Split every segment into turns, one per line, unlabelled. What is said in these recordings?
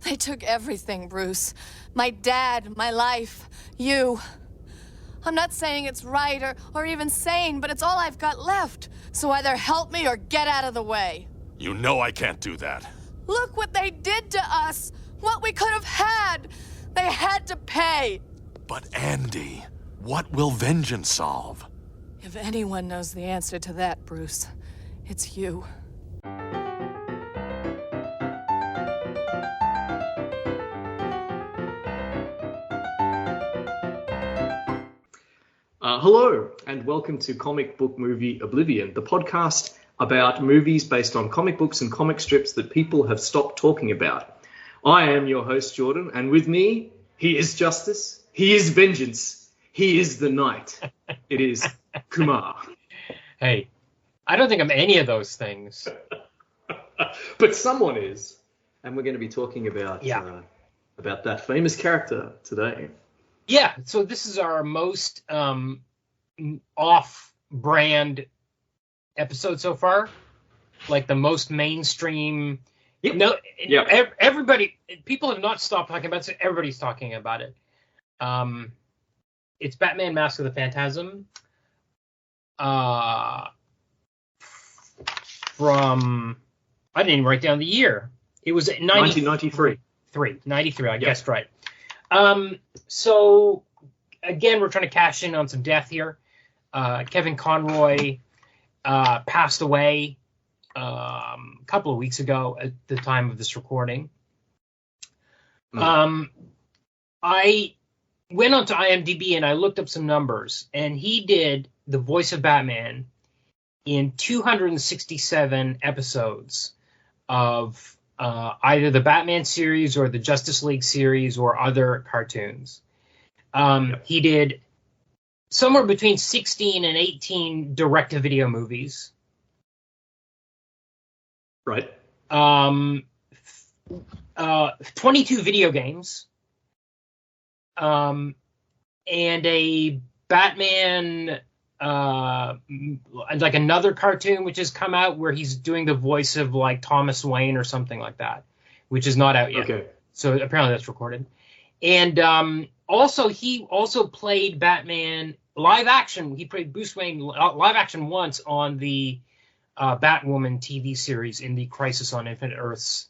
They took everything, Bruce. My dad, my life, you. I'm not saying it's right or even sane, but it's all I've got left. So either help me or get out of the way.
You know I can't do that.
Look what they did to us! What we could have had! They had to pay!
But Andy, what will vengeance solve?
If anyone knows the answer to that, Bruce, it's you.
Hello, and welcome to Comic Book Movie Oblivion, the podcast about movies based on comic books and comic strips that people have stopped talking about. I am your host, Jordan, and with me, he is justice, he is vengeance, he is the night. It is Kumar.
Hey, I don't think I'm any of those things.
But someone is, and we're going to be talking about that famous character today.
Yeah, so this is our most off-brand episode so far, like the most mainstream.
Yep.
No,
Yep.
Everybody, people have not stopped talking about it. So everybody's talking about it. It's Batman: Mask of the Phantasm. From I didn't even write down the year. It was
1993.
93. I guessed right. So again, we're trying to cash in on some death here. Kevin Conroy passed away a couple of weeks ago at the time of this recording. I went onto IMDb and I looked up some numbers, and he did the voice of Batman in 267 episodes of either the Batman series or the Justice League series or other cartoons. He did somewhere between 16 and 18 direct-to-video movies.
Right.
22 video games. And a Batman, like another cartoon which has come out where he's doing the voice of like Thomas Wayne or something like that, which is not out yet.
Okay.
So apparently that's recorded. And also he also played Batman live action. He played Bruce Wayne live action once on the Batwoman TV series in the Crisis on Infinite Earths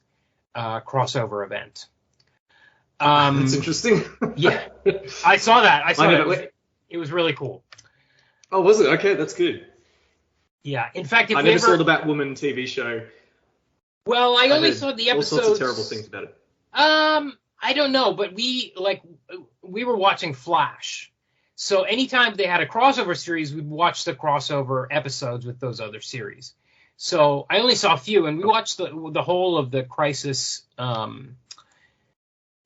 crossover event.
That's interesting.
Yeah, I saw that. It was really cool.
Oh, was it? Okay, that's good.
Yeah, in fact, if
I never saw the Batwoman TV show.
Well, I only saw the episodes.
All sorts of terrible things about it.
I don't know, but we were watching Flash, so anytime they had a crossover series, we'd watch the crossover episodes with those other series. So I only saw a few, and we watched the whole of the Crisis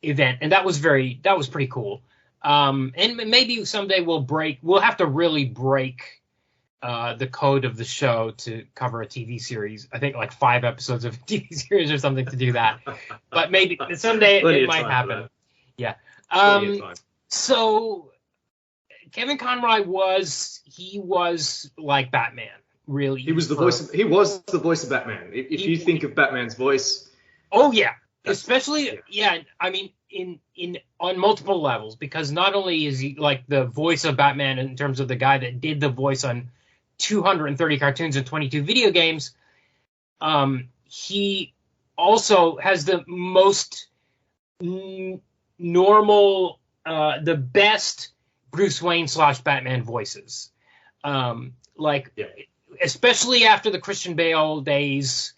event, and that was pretty cool. And maybe someday we'll have to really break the code of the show to cover a TV series. I think like 5 episodes of a TV series or something to do that. But maybe someday it might happen. Yeah. So Kevin Conroy was like Batman, really.
He was the voice of Batman. If you think of Batman's voice.
Oh yeah. Especially, I mean, in on multiple levels, because not only is he like the voice of Batman in terms of the guy that did the voice on 230 cartoons and 22 video games, he also has the most normal, the best Bruce Wayne / Batman voices. Especially after the Christian Bale days.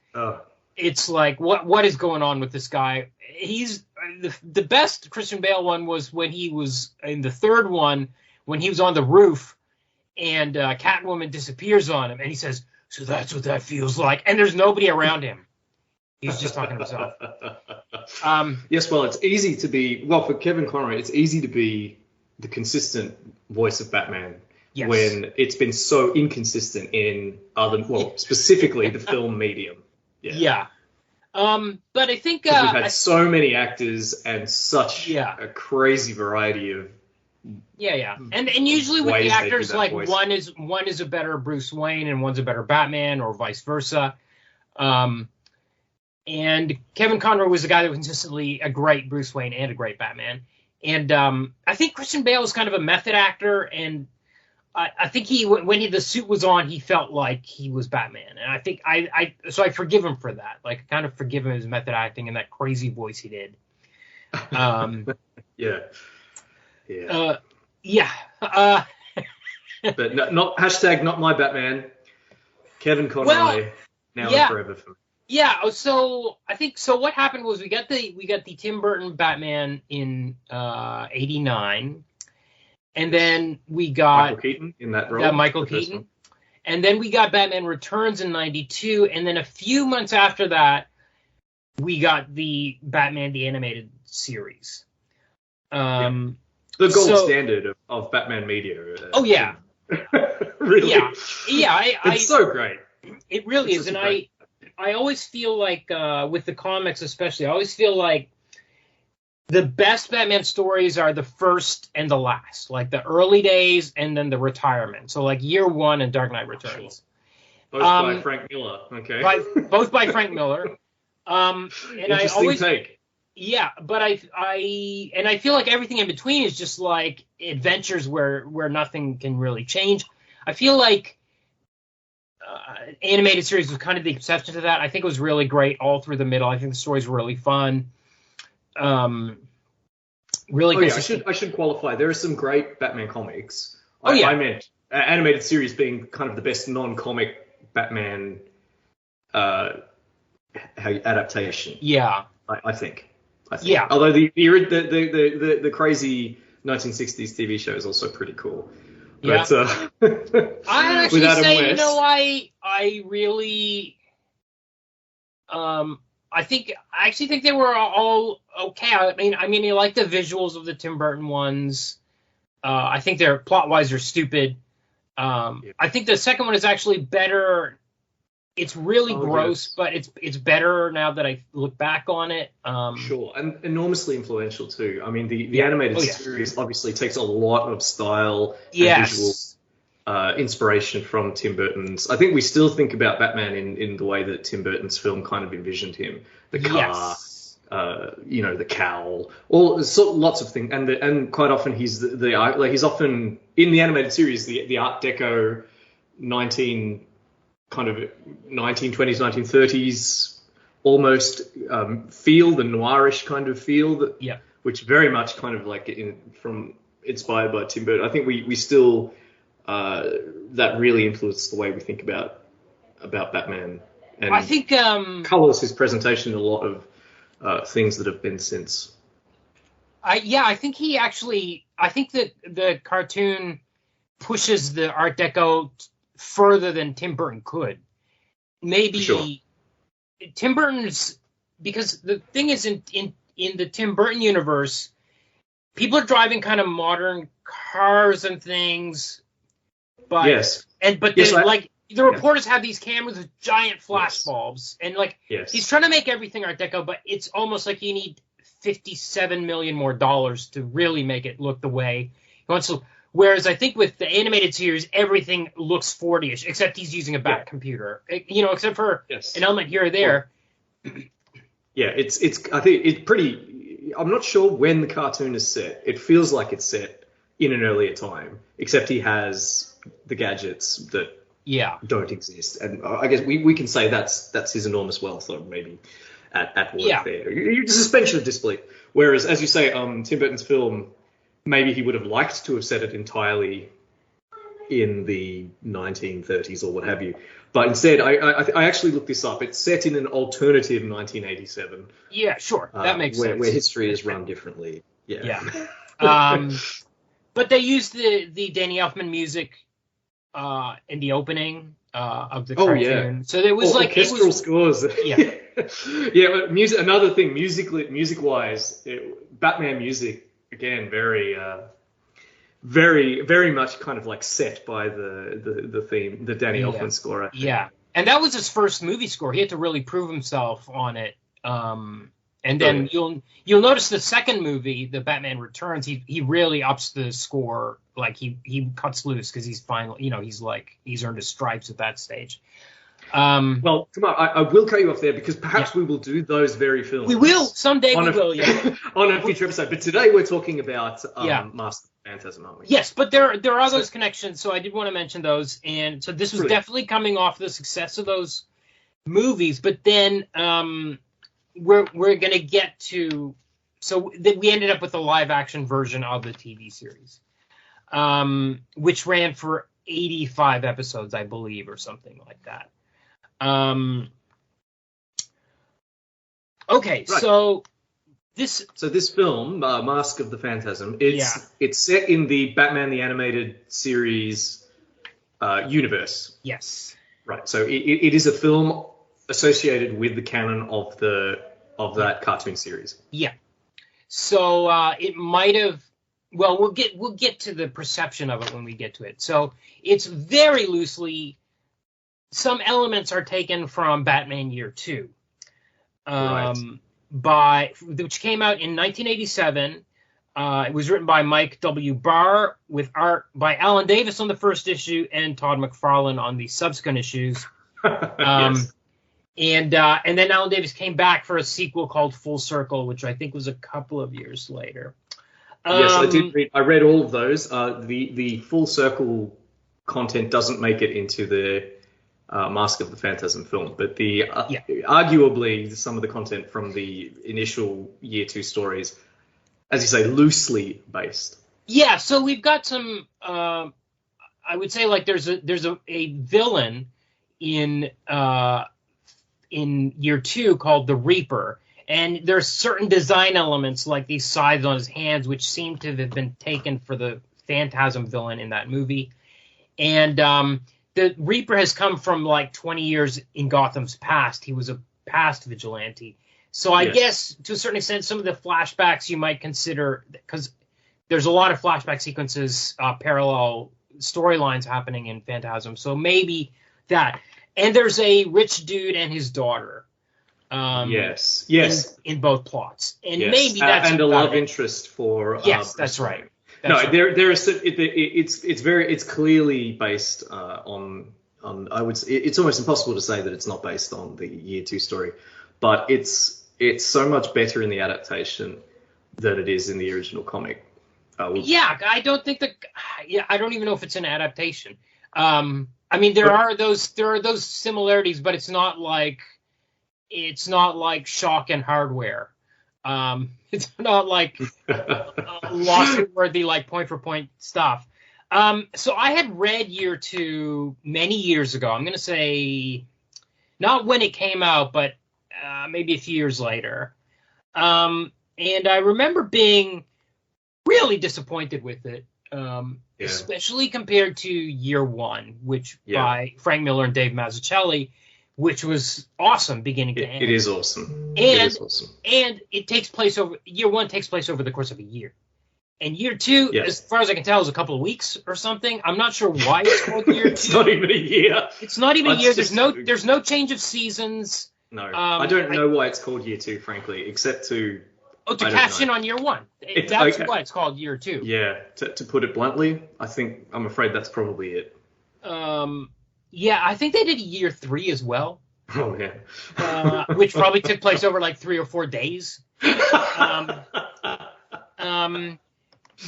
It's like, what is going on with this guy? He's the best Christian Bale one was when he was in the third one, when he was on the roof and Catwoman disappears on him and he says, "So that's what that feels like." And there's nobody around him. He's just talking to himself.
Yes, well, it's easy to be, for Kevin Conroy, it's easy to be the consistent voice of Batman. Yes. When it's been so inconsistent in specifically the film medium.
Yeah. But I think
we've had so many actors and such a crazy variety of
and usually with the actors, like voice. one is a better Bruce Wayne and one's a better Batman, or vice versa. And And Kevin Conroy was the guy that was consistently a great Bruce Wayne and a great Batman. And I think Christian Bale was kind of a method actor, and I think when the suit was on, he felt like he was Batman. And I think so I forgive him for that. Like, I kind of forgive him his method acting and that crazy voice he did.
Yeah. But not hashtag not my Batman. Kevin Conroy now and forever for me.
Yeah, so I think what happened was we got the Tim Burton Batman in '89, and then we got
Michael Keaton in that role.
Michael Keaton, and then we got Batman Returns in '92, and then a few months after that, we got the Batman the Animated Series. The
gold standard of Batman media.
Oh yeah.
Really?
Yeah.
It's so great.
It really is, and I always feel like with the comics especially, I always feel like the best Batman stories are the first and the last, like the early days and then the retirement. So like Year One and Dark Knight Returns.
Both by Frank Miller. Okay.
Both by Frank Miller. And
Interesting take.
Yeah, but I feel like everything in between is just like adventures where nothing can really change. I feel like animated series was kind of the exception to that. I think it was really great all through the middle. I think the stories were really fun. Really good.
I should qualify. There are some great Batman comics.
I
meant animated series being kind of the best non-comic Batman adaptation.
Yeah,
I think.
Yeah.
Although the crazy 1960s TV show is also pretty cool. But,
I actually say, West, I really, I actually think they were all okay. I mean, I like the visuals of the Tim Burton ones. I think they're plot-wise are stupid. I think the second one is actually better. It's really gross, but it's better now that I look back on it.
Sure, and enormously influential too. I mean, the animated series obviously takes a lot of style and visual inspiration from Tim Burton's. I think we still think about Batman in the way that Tim Burton's film kind of envisioned him. The car, the cowl, lots of things, and quite often he's he's often in the animated series the Art Deco 1920s, 1930s almost feel, the noirish kind of feel which very much kind of like inspired by Tim Burton. I think we still that really influenced the way we think about Batman, and
I think
colors his presentation in a lot of things that have been since.
I think that the cartoon pushes the Art Deco further than Tim Burton could. Maybe Tim Burton's, because the thing is in the Tim Burton universe, people are driving kind of modern cars and things, but the reporters have these cameras with giant flash bulbs, and he's trying to make everything Art Deco, but it's almost like you need $57 million more to really make it look the way he wants to. Whereas I think with the animated series, everything looks 40-ish, except he's using a back computer, except for an element here or there.
Yeah, it's. I think it's pretty. I'm not sure when the cartoon is set. It feels like it's set in an earlier time, except he has the gadgets that don't exist, and I guess we can say that's his enormous wealth, or maybe at work there. You suspension of disbelief. Whereas, as you say, Tim Burton's film, maybe he would have liked to have set it entirely in the 1930s or what have you. But instead, I actually looked this up. It's set in an alternative 1987.
Yeah, sure. That makes sense.
Where history is run differently. Yeah.
But they used the Danny Elfman music in the opening of the cartoon. Yeah. So there was
orchestral scores. Yeah. But music. Another thing, music-wise, Batman music. Again, very, very much kind of like set by the theme, the Danny Elfman score. I think.
Yeah, and that was his first movie score. He had to really prove himself on it. And then you'll notice the second movie, the Batman Returns, he really ups the score. Like he cuts loose because he's finally, he's earned his stripes at that stage.
Well, Kumar, I will cut you off there because perhaps we will do those very films.
We will someday. We will,
on a future episode. But today we're talking about Master of Phantasm, aren't we?
Yes, but there are those connections, so I did want to mention those. And so this was definitely coming off the success of those movies. But then we're going to get to we ended up with a live action version of the TV series, which ran for 85 episodes, I believe, or something like that. Okay, right. So this
film, Mask of the Phantasm, it's set in the Batman the Animated Series universe.
Yes.
Right. So it is a film associated with the canon of that cartoon series.
Yeah. So it might have. Well, we'll get to the perception of it when we get to it. So it's very loosely. Some elements are taken from Batman Year 2, which came out in 1987. It was written by Mike W. Barr with art by Alan Davis on the first issue and Todd McFarlane on the subsequent issues.
Yes.
And then Alan Davis came back for a sequel called Full Circle, which I think was a couple of years later.
Yes, I did read. I read all of those. The Full Circle content doesn't make it into the Mask of the Phantasm film, but arguably some of the content from the initial Year 2 stories, as you say, loosely based.
Yeah, so we've got some. I would say like there's a villain in Year 2 called the Reaper, and there's certain design elements like these scythes on his hands which seem to have been taken for the Phantasm villain in that movie, and the Reaper has come from like 20 years in Gotham's past. He was a past vigilante. So I guess to a certain extent, some of the flashbacks you might consider, because there's a lot of flashback sequences, parallel storylines happening in Phantasm. So maybe that. And there's a rich dude and his daughter.
Yes.
In both plots. And
yes.
Maybe that's
and a love interest for.
Yes, that's right.
It's clearly based on I would say it's almost impossible to say that it's not based on the Year 2 story, but it's so much better in the adaptation than it is in the original comic.
I don't think I don't even know if it's an adaptation. I mean there are those similarities, but it's not like Shock and Hardware. It's not like lawsuit-worthy, like point-for-point stuff. So I had read Year 2 many years ago. I'm going to say not when it came out, but maybe a few years later. And I remember being really disappointed with it, especially compared to Year 1, which by Frank Miller and Dave Mazzucchelli, which was awesome beginning to end.
It is awesome.
And it takes place Year 1 takes place over the course of a year. And Year 2, as far as I can tell, is a couple of weeks or something. I'm not sure why it's called Year 2.
It's not even a year.
It's not even a year. There's no change of seasons.
No, I don't know why it's called Year 2, frankly, except to
cash in on Year 1. That's why it's called Year 2.
Yeah, to put it bluntly, I'm afraid that's probably it.
Yeah, I think they did Year 3 as well.
Oh, yeah.
Which probably took place over like 3 or 4 days.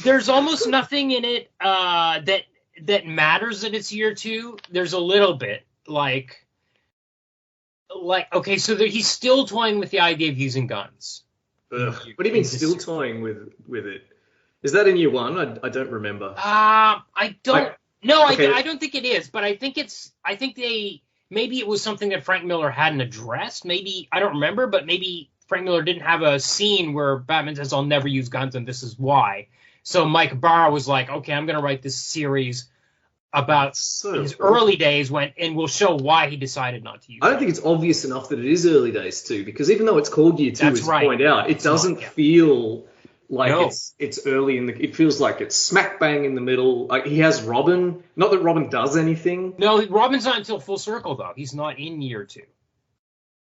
There's almost nothing in it that matters that it's Year 2. There's a little bit like okay, so he's still toying with the idea of using guns.
Ugh. What do you mean still toying with it? Is that in Year 1? I don't remember.
I don't. I don't think it is, but I think maybe it was something that Frank Miller hadn't addressed. Maybe, I don't remember, but maybe Frank Miller didn't have a scene where Batman says, I'll never use guns and this is why. So Mike Barr was like, okay, I'm going to write this series about his early days and we'll show why he decided not to use
I don't think it's obvious enough that it is early days too, because even though it's called Year 2, as you point out, it doesn't feel like it's early it feels like it's smack bang in the middle. Like he has Robin. Not that Robin does anything.
No, Robin's not until Full Circle though. He's not in Year 2.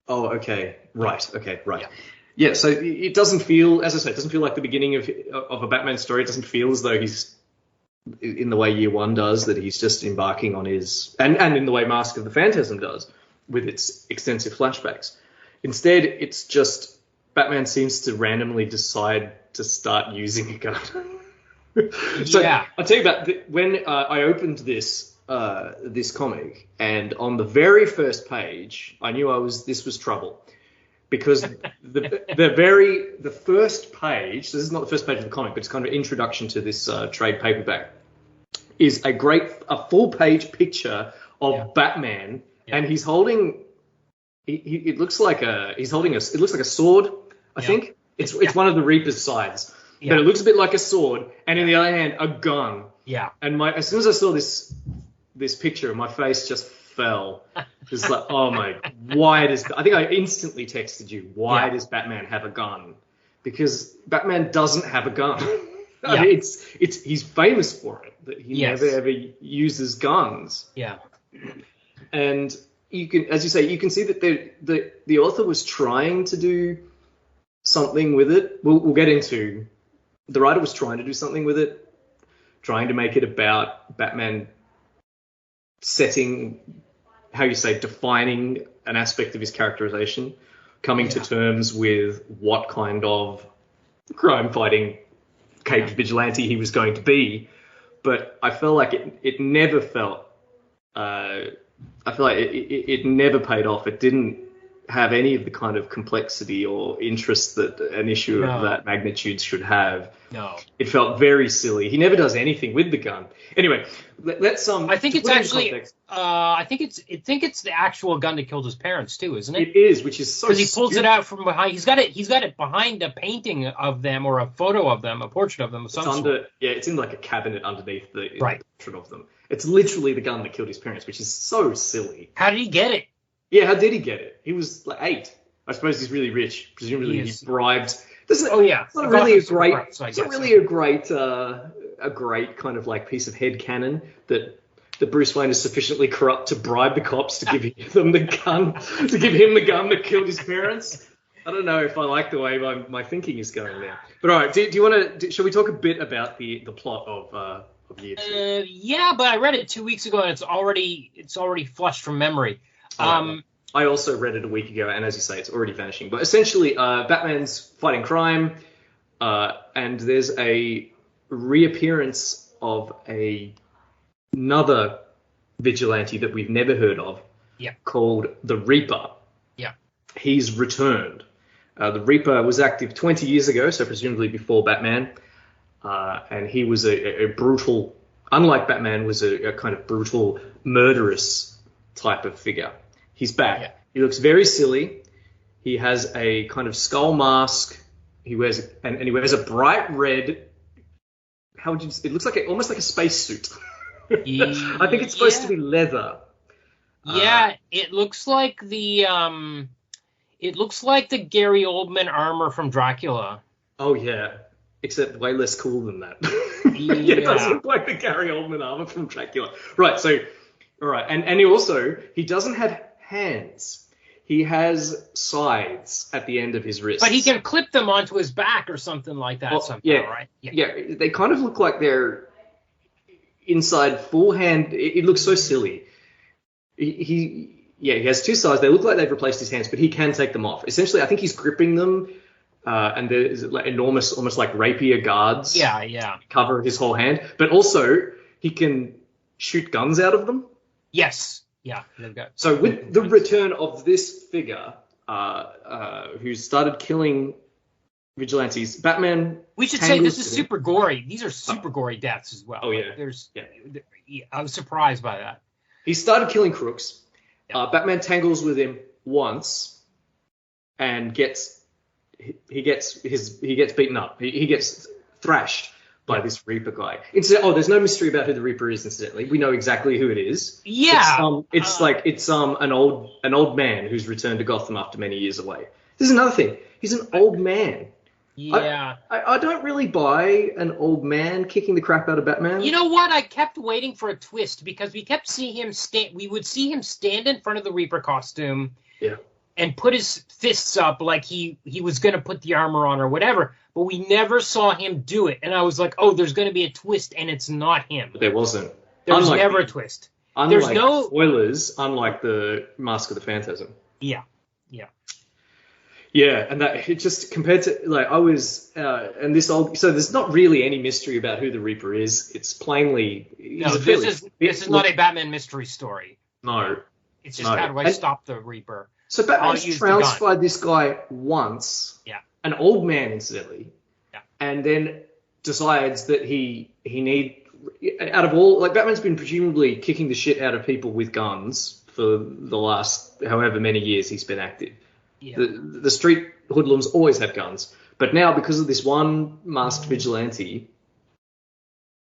Oh, okay. Right. Okay. Right. Yeah. So it doesn't feel, as I say, it doesn't feel like the beginning of a Batman story. It doesn't feel as though he's in the way Year 1 does, that he's just embarking on his, and in the way Mask of the Phantasm does, with its extensive flashbacks. Instead, it's just Batman seems to randomly decide to start using a gun. So
Yeah.
I'll tell you about when I opened this comic, and on the very first page, I knew this was trouble. Because the first page, so this is not the first page of the comic, but it's kind of an introduction to this trade paperback, is a full page picture of Batman, and he's holding. It looks like it looks like a sword. I think it's one of the Reaper's sides, but it looks a bit like a sword, and in the other hand, a gun.
Yeah.
And as soon as I saw this picture, my face just fell. It's like, oh my, I think I instantly texted you, why does Batman have a gun? Because Batman doesn't have a gun. I mean, he's famous for it, that he never ever uses guns.
Yeah.
And you can, as you say, you can see that the author was trying to do something with it. We'll get into, the writer was trying to do something with it, trying to make it about Batman defining an aspect of his characterization, coming to terms with what kind of crime-fighting caped vigilante he was going to be. But I felt like it never felt... I feel like it never paid off. It didn't have any of the kind of complexity or interest that an issue of that magnitude should have.
No.
It felt very silly. He never does anything with the gun. Anyway, let's
I think it's actually I think it's the actual gun that killed his parents too, isn't it?
It is, which is so
because he pulls it out from behind. He's got it behind a painting of them or a photo of them, a portrait of them.
It's in like a cabinet underneath the portrait of them. It's literally the gun that killed his parents, which is so silly.
How did he get it?
Yeah, how did he get it? He was like 8. I suppose he's really rich. Presumably he bribed. It's not really a great kind of like piece of head canon that Bruce Wayne is sufficiently corrupt to bribe the cops to give them the gun, to give him the gun that killed his parents. I don't know if I like the way my thinking is going now. But all right, do you want to? Shall we talk a bit about the plot of Year 2?
Yeah, but I read it 2 weeks ago and it's already flushed from memory.
I also read it a week ago, and as you say, it's already vanishing. But essentially, Batman's fighting crime, and there's a reappearance of another vigilante that we've never heard of, called the Reaper.
Yeah,
he's returned. The Reaper was active 20 years ago, so presumably before Batman, and he was a brutal, unlike Batman, was a kind of brutal, murderous type of figure. He's back. Yeah. He looks very silly. He has a kind of skull mask. He wears a bright red. It looks like almost like a spacesuit. I think it's supposed to be leather.
Yeah, it looks like the Gary Oldman armor from Dracula.
Oh yeah, except way less cool than that. It does look like the Gary Oldman armor from Dracula. Right. So, all right, and he doesn't have hands. He has sides at the end of his wrists.
But he can clip them onto his back or something like that somehow, right?
Yeah, they kind of look like they're inside full hand. It looks so silly. He has two sides. They look like they've replaced his hands, but he can take them off. Essentially, I think he's gripping them, and there's like enormous, almost like rapier guards.
Yeah.
Cover his whole hand, but also he can shoot guns out of them.
Yes. Yeah.
So with the return of this figure, who started killing vigilantes, Batman.
We should say this is super gory. These are super gory deaths as well.
Oh yeah.
I was surprised by that.
He started killing crooks. Batman tangles with him once, and gets beaten up. He gets thrashed by this Reaper guy. There's no mystery about who the Reaper is. Incidentally, we know exactly who it is.
Yeah,
it's an old man who's returned to Gotham after many years away. This is another thing. He's an old man.
Yeah,
I don't really buy an old man kicking the crap out of Batman.
You know what? I kept waiting for a twist because we kept seeing him we would see him stand in front of the Reaper costume.
Yeah.
And put his fists up like he was going to put the armor on or whatever, but we never saw him do it. And I was like, oh, there's going to be a twist, and it's not him.
But there wasn't.
There was never a twist.
Unlike spoilers, unlike the Mask of the Phantasm.
Yeah.
Yeah, and that it just compared to like I was and this old so there's not really any mystery about who the Reaper is. It's plainly
this is not a Batman mystery story.
No.
It's just how do I stop the Reaper?
So Batman's trounced by this guy once.
Yeah.
An old man, incidentally.
Yeah.
And then decides that he out of all like Batman's been presumably kicking the shit out of people with guns for the last however many years he's been active.
Yeah.
The street hoodlums always have guns, but now because of this one masked vigilante,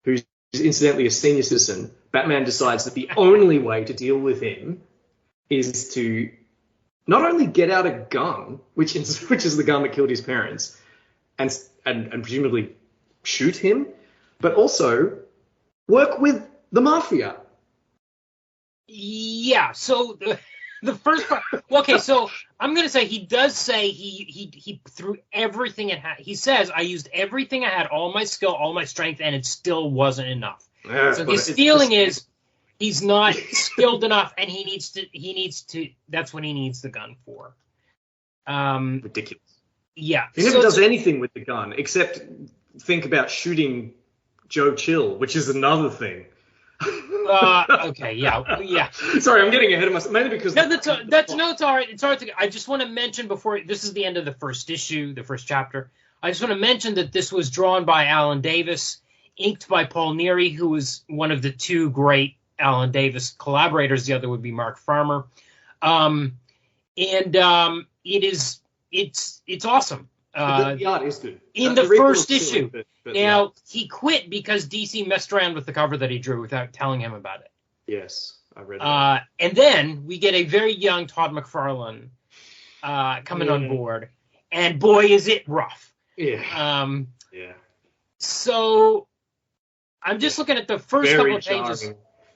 who's incidentally a senior citizen, Batman decides that the only way to deal with him is to not only get out a gun, which is the gun that killed his parents, and presumably shoot him, but also work with the mafia.
Yeah. So the first part. Well, okay, so I'm gonna say he does say he threw everything it had. He says I used everything I had, all my skill, all my strength, and it still wasn't enough. So his feeling is he's not skilled enough, and he needs to. That's what he needs the gun for.
Ridiculous.
Yeah.
He never does anything with the gun except think about shooting Joe Chill, which is another thing.
Okay, yeah.
Sorry, I'm getting ahead of myself. Mainly because
it's all right. It's all right. I just want to mention before this is the end of the first issue, the first chapter. I just want to mention that this was drawn by Alan Davis, inked by Paul Neary, who was one of the two great Alan Davis collaborators. The other would be Mark Farmer, it's awesome.
The art is good.
In the first issue. Now, he quit because DC messed around with the cover that he drew without telling him about it.
Yes, I read that.
And then we get a very young Todd McFarlane coming on board. And boy, is it rough.
Yeah.
So I'm just looking at the first couple of pages.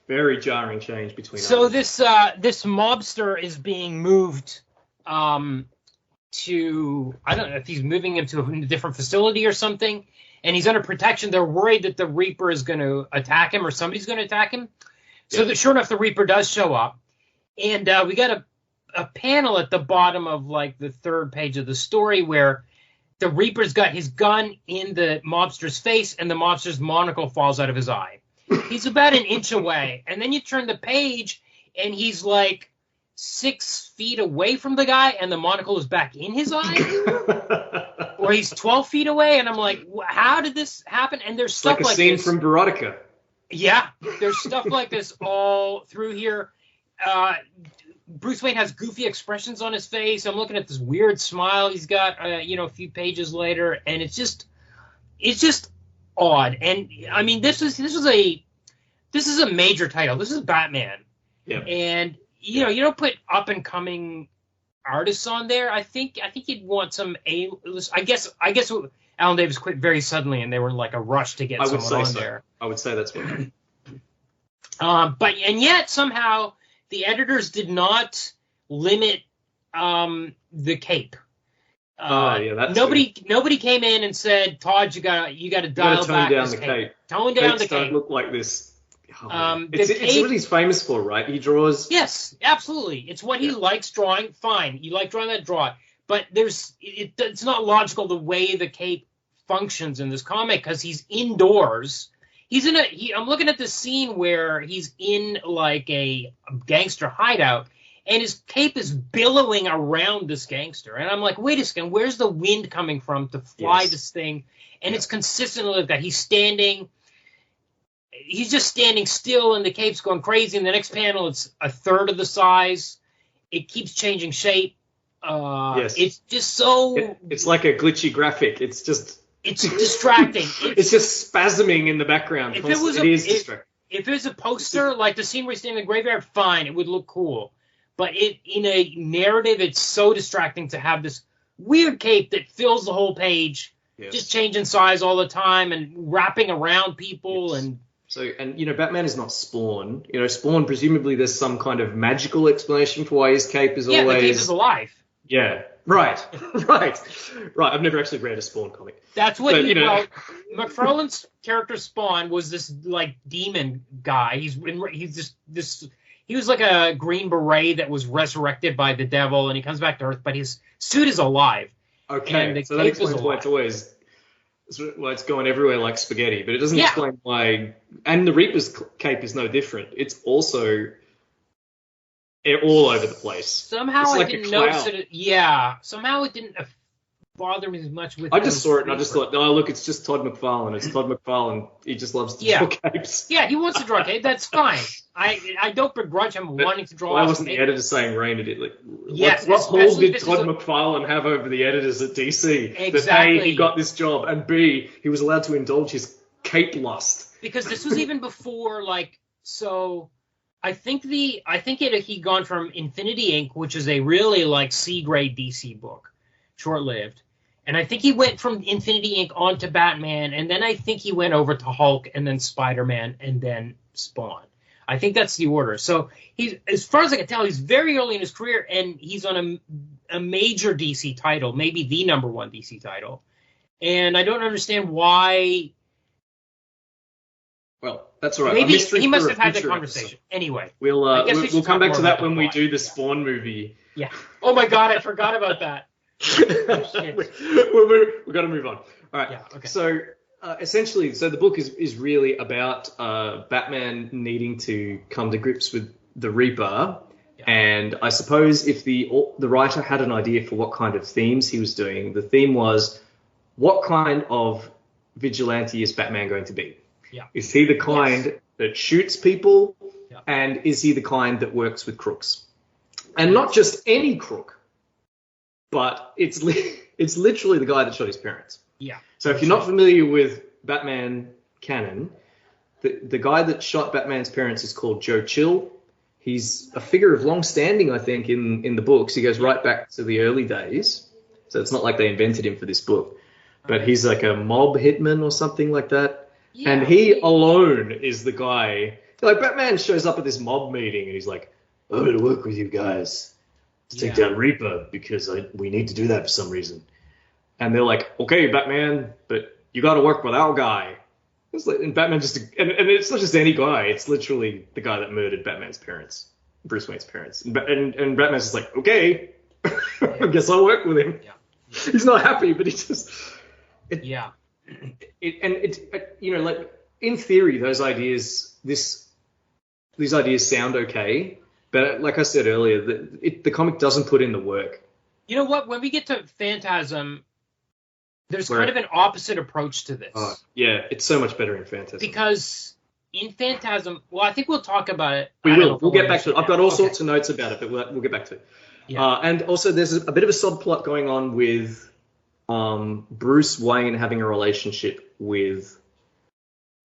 Very jarring change between
So this mobster is being moved to, I don't know if he's moving him to a different facility or something, and he's under protection. They're worried that the Reaper is going to attack him or somebody's going to attack him. So that sure enough, the Reaper does show up, and we got a panel at the bottom of like the third page of the story where the Reaper's got his gun in the mobster's face, and the mobster's monocle falls out of his eye. He's about an inch away, and then you turn the page, and he's like 6 feet away from the guy, and the monocle is back in his eye, or he's 12 feet away, and I'm like, how did this happen? And there's stuff like
scene
this
from Veronica.
Yeah, there's stuff like this all through here. Bruce Wayne has goofy expressions on his face. I'm looking at this weird smile he's got, a few pages later, and it's just odd. And I mean, this is a major title. This is Batman.
Yeah.
And you don't put up and coming artists on there. I think you'd want some I guess Alan Davis quit very suddenly, and they were in like a rush to get someone on there.
I would say that's what.
But yet somehow the editors did not limit the cape. Nobody came in and said, Todd, you gotta dial back
down the cape.
Tone down the cape.
Don't look like this. It's what he's famous for, right? He draws.
Yes, absolutely. It's what he likes drawing. Fine, you like drawing that, draw it. But it's not logical the way the cape functions in this comic because he's indoors. I'm looking at this scene where he's in like a gangster hideout, and his cape is billowing around this gangster. And I'm like, wait a second, where's the wind coming from to fly this thing? And it's consistently like that. He's just standing still, and the cape's going crazy. In the next panel, it's a third of the size. It keeps changing shape. It's just so...
It's like a glitchy graphic. It's
distracting.
It's just spasming in the background. It is distracting.
If it was a poster, like the scene where he's standing in the graveyard, fine, it would look cool. But in a narrative, it's so distracting to have this weird cape that fills the whole page, just changing size all the time and wrapping around people.
Yes. And Batman is not Spawn. Spawn, presumably there's some kind of magical explanation for why his cape is always...
the cape is alive.
Yeah. Right. I've never actually read a Spawn comic.
That's what
But,
well, McFarlane's character Spawn was this like demon guy. He's this he was like a Green Beret that was resurrected by the devil, and he comes back to Earth, but his suit is alive.
Okay, so that explains why it's going everywhere like spaghetti, but it doesn't explain why. And the Reaper's cape is no different. It's also all over the place.
Somehow I didn't notice it. Yeah, somehow it didn't bother me as much with.
I just saw it and I just thought, oh look, it's just Todd McFarlane. It's Todd McFarlane. He just loves to draw capes.
Yeah, he wants to draw cape. That's fine. I don't begrudge him wanting to draw.
Why wasn't the editor saying rain at it? Like,
yes.
What hold did Todd McFarlane have over the editors at DC?
Exactly.
That A, he got this job, and B, he was allowed to indulge his cape lust.
Because this was even before, like, so. I think he'd gone from Infinity Inc., which is a really like C-grade DC book, short-lived, and I think he went from Infinity Inc. on to Batman, and then I think he went over to Hulk, and then Spider-Man, and then Spawn. I think that's the order. So he's, as far as I can tell, he's very early in his career, and he's on a major DC title, maybe the number one DC title, and I don't understand why.
Well, that's all right.
Maybe he must have had the conversation. Anyway,
we'll come back to that when we do the Spawn movie.
Yeah. Oh my God, I forgot about that.
We've got to move on. All right.
Yeah, okay.
So essentially, the book is really about Batman needing to come to grips with the Reaper. Yeah. And I suppose if the writer had an idea for what kind of themes he was doing, the theme was, what kind of vigilante is Batman going to be?
Yeah.
Is he the kind that shoots people? Yeah. And is he the kind that works with crooks? And not just any crook, but it's literally the guy that shot his parents.
Yeah.
So if you're not familiar with Batman canon, the guy that shot Batman's parents is called Joe Chill. He's a figure of long standing, I think, in the books. He goes right back to the early days. So it's not like they invented him for this book. But he's like a mob hitman or something like that. Yeah, and he alone is the guy. Like, Batman shows up at this mob meeting and he's like, I'm going to work with you guys to take down Reaper because we need to do that for some reason. And they're like, okay, Batman, but you got to work with our guy. It's like, and Batman just, and it's not just any guy. It's literally the guy that murdered Batman's parents, Bruce Wayne's parents. And Batman's just like, okay, I guess I'll work with him. Yeah. He's not happy, but he just... like, in theory, those ideas, these ideas sound okay, but like I said earlier, the comic doesn't put in the work.
You know what? When we get to Phantasm, there's kind of an opposite approach to this.
Yeah, it's so much better in Phantasm.
Because in Phantasm, well, I think we'll talk about it.
We will. We'll get back to it. I've got all sorts of notes about it, but we'll get back to it. Yeah. And also, there's a bit of a subplot going on with Bruce Wayne having a relationship with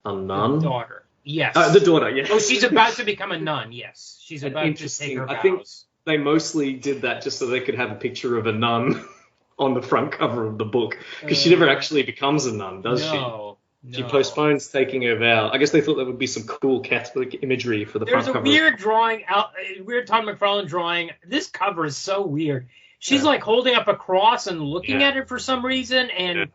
a nun.
The daughter. Yes.
The daughter, yeah.
Oh, she's about to become a nun, yes. She's about to take her vows.
I think they mostly did that just so they could have a picture of a nun on the front cover of the book. Because she never actually becomes a nun, does she? No. She postpones taking her vow. I guess they thought that would be some cool Catholic imagery for the front cover.
There's a weird drawing, weird Todd McFarlane drawing. This cover is so weird. She's like holding up a cross and looking at it for some reason, and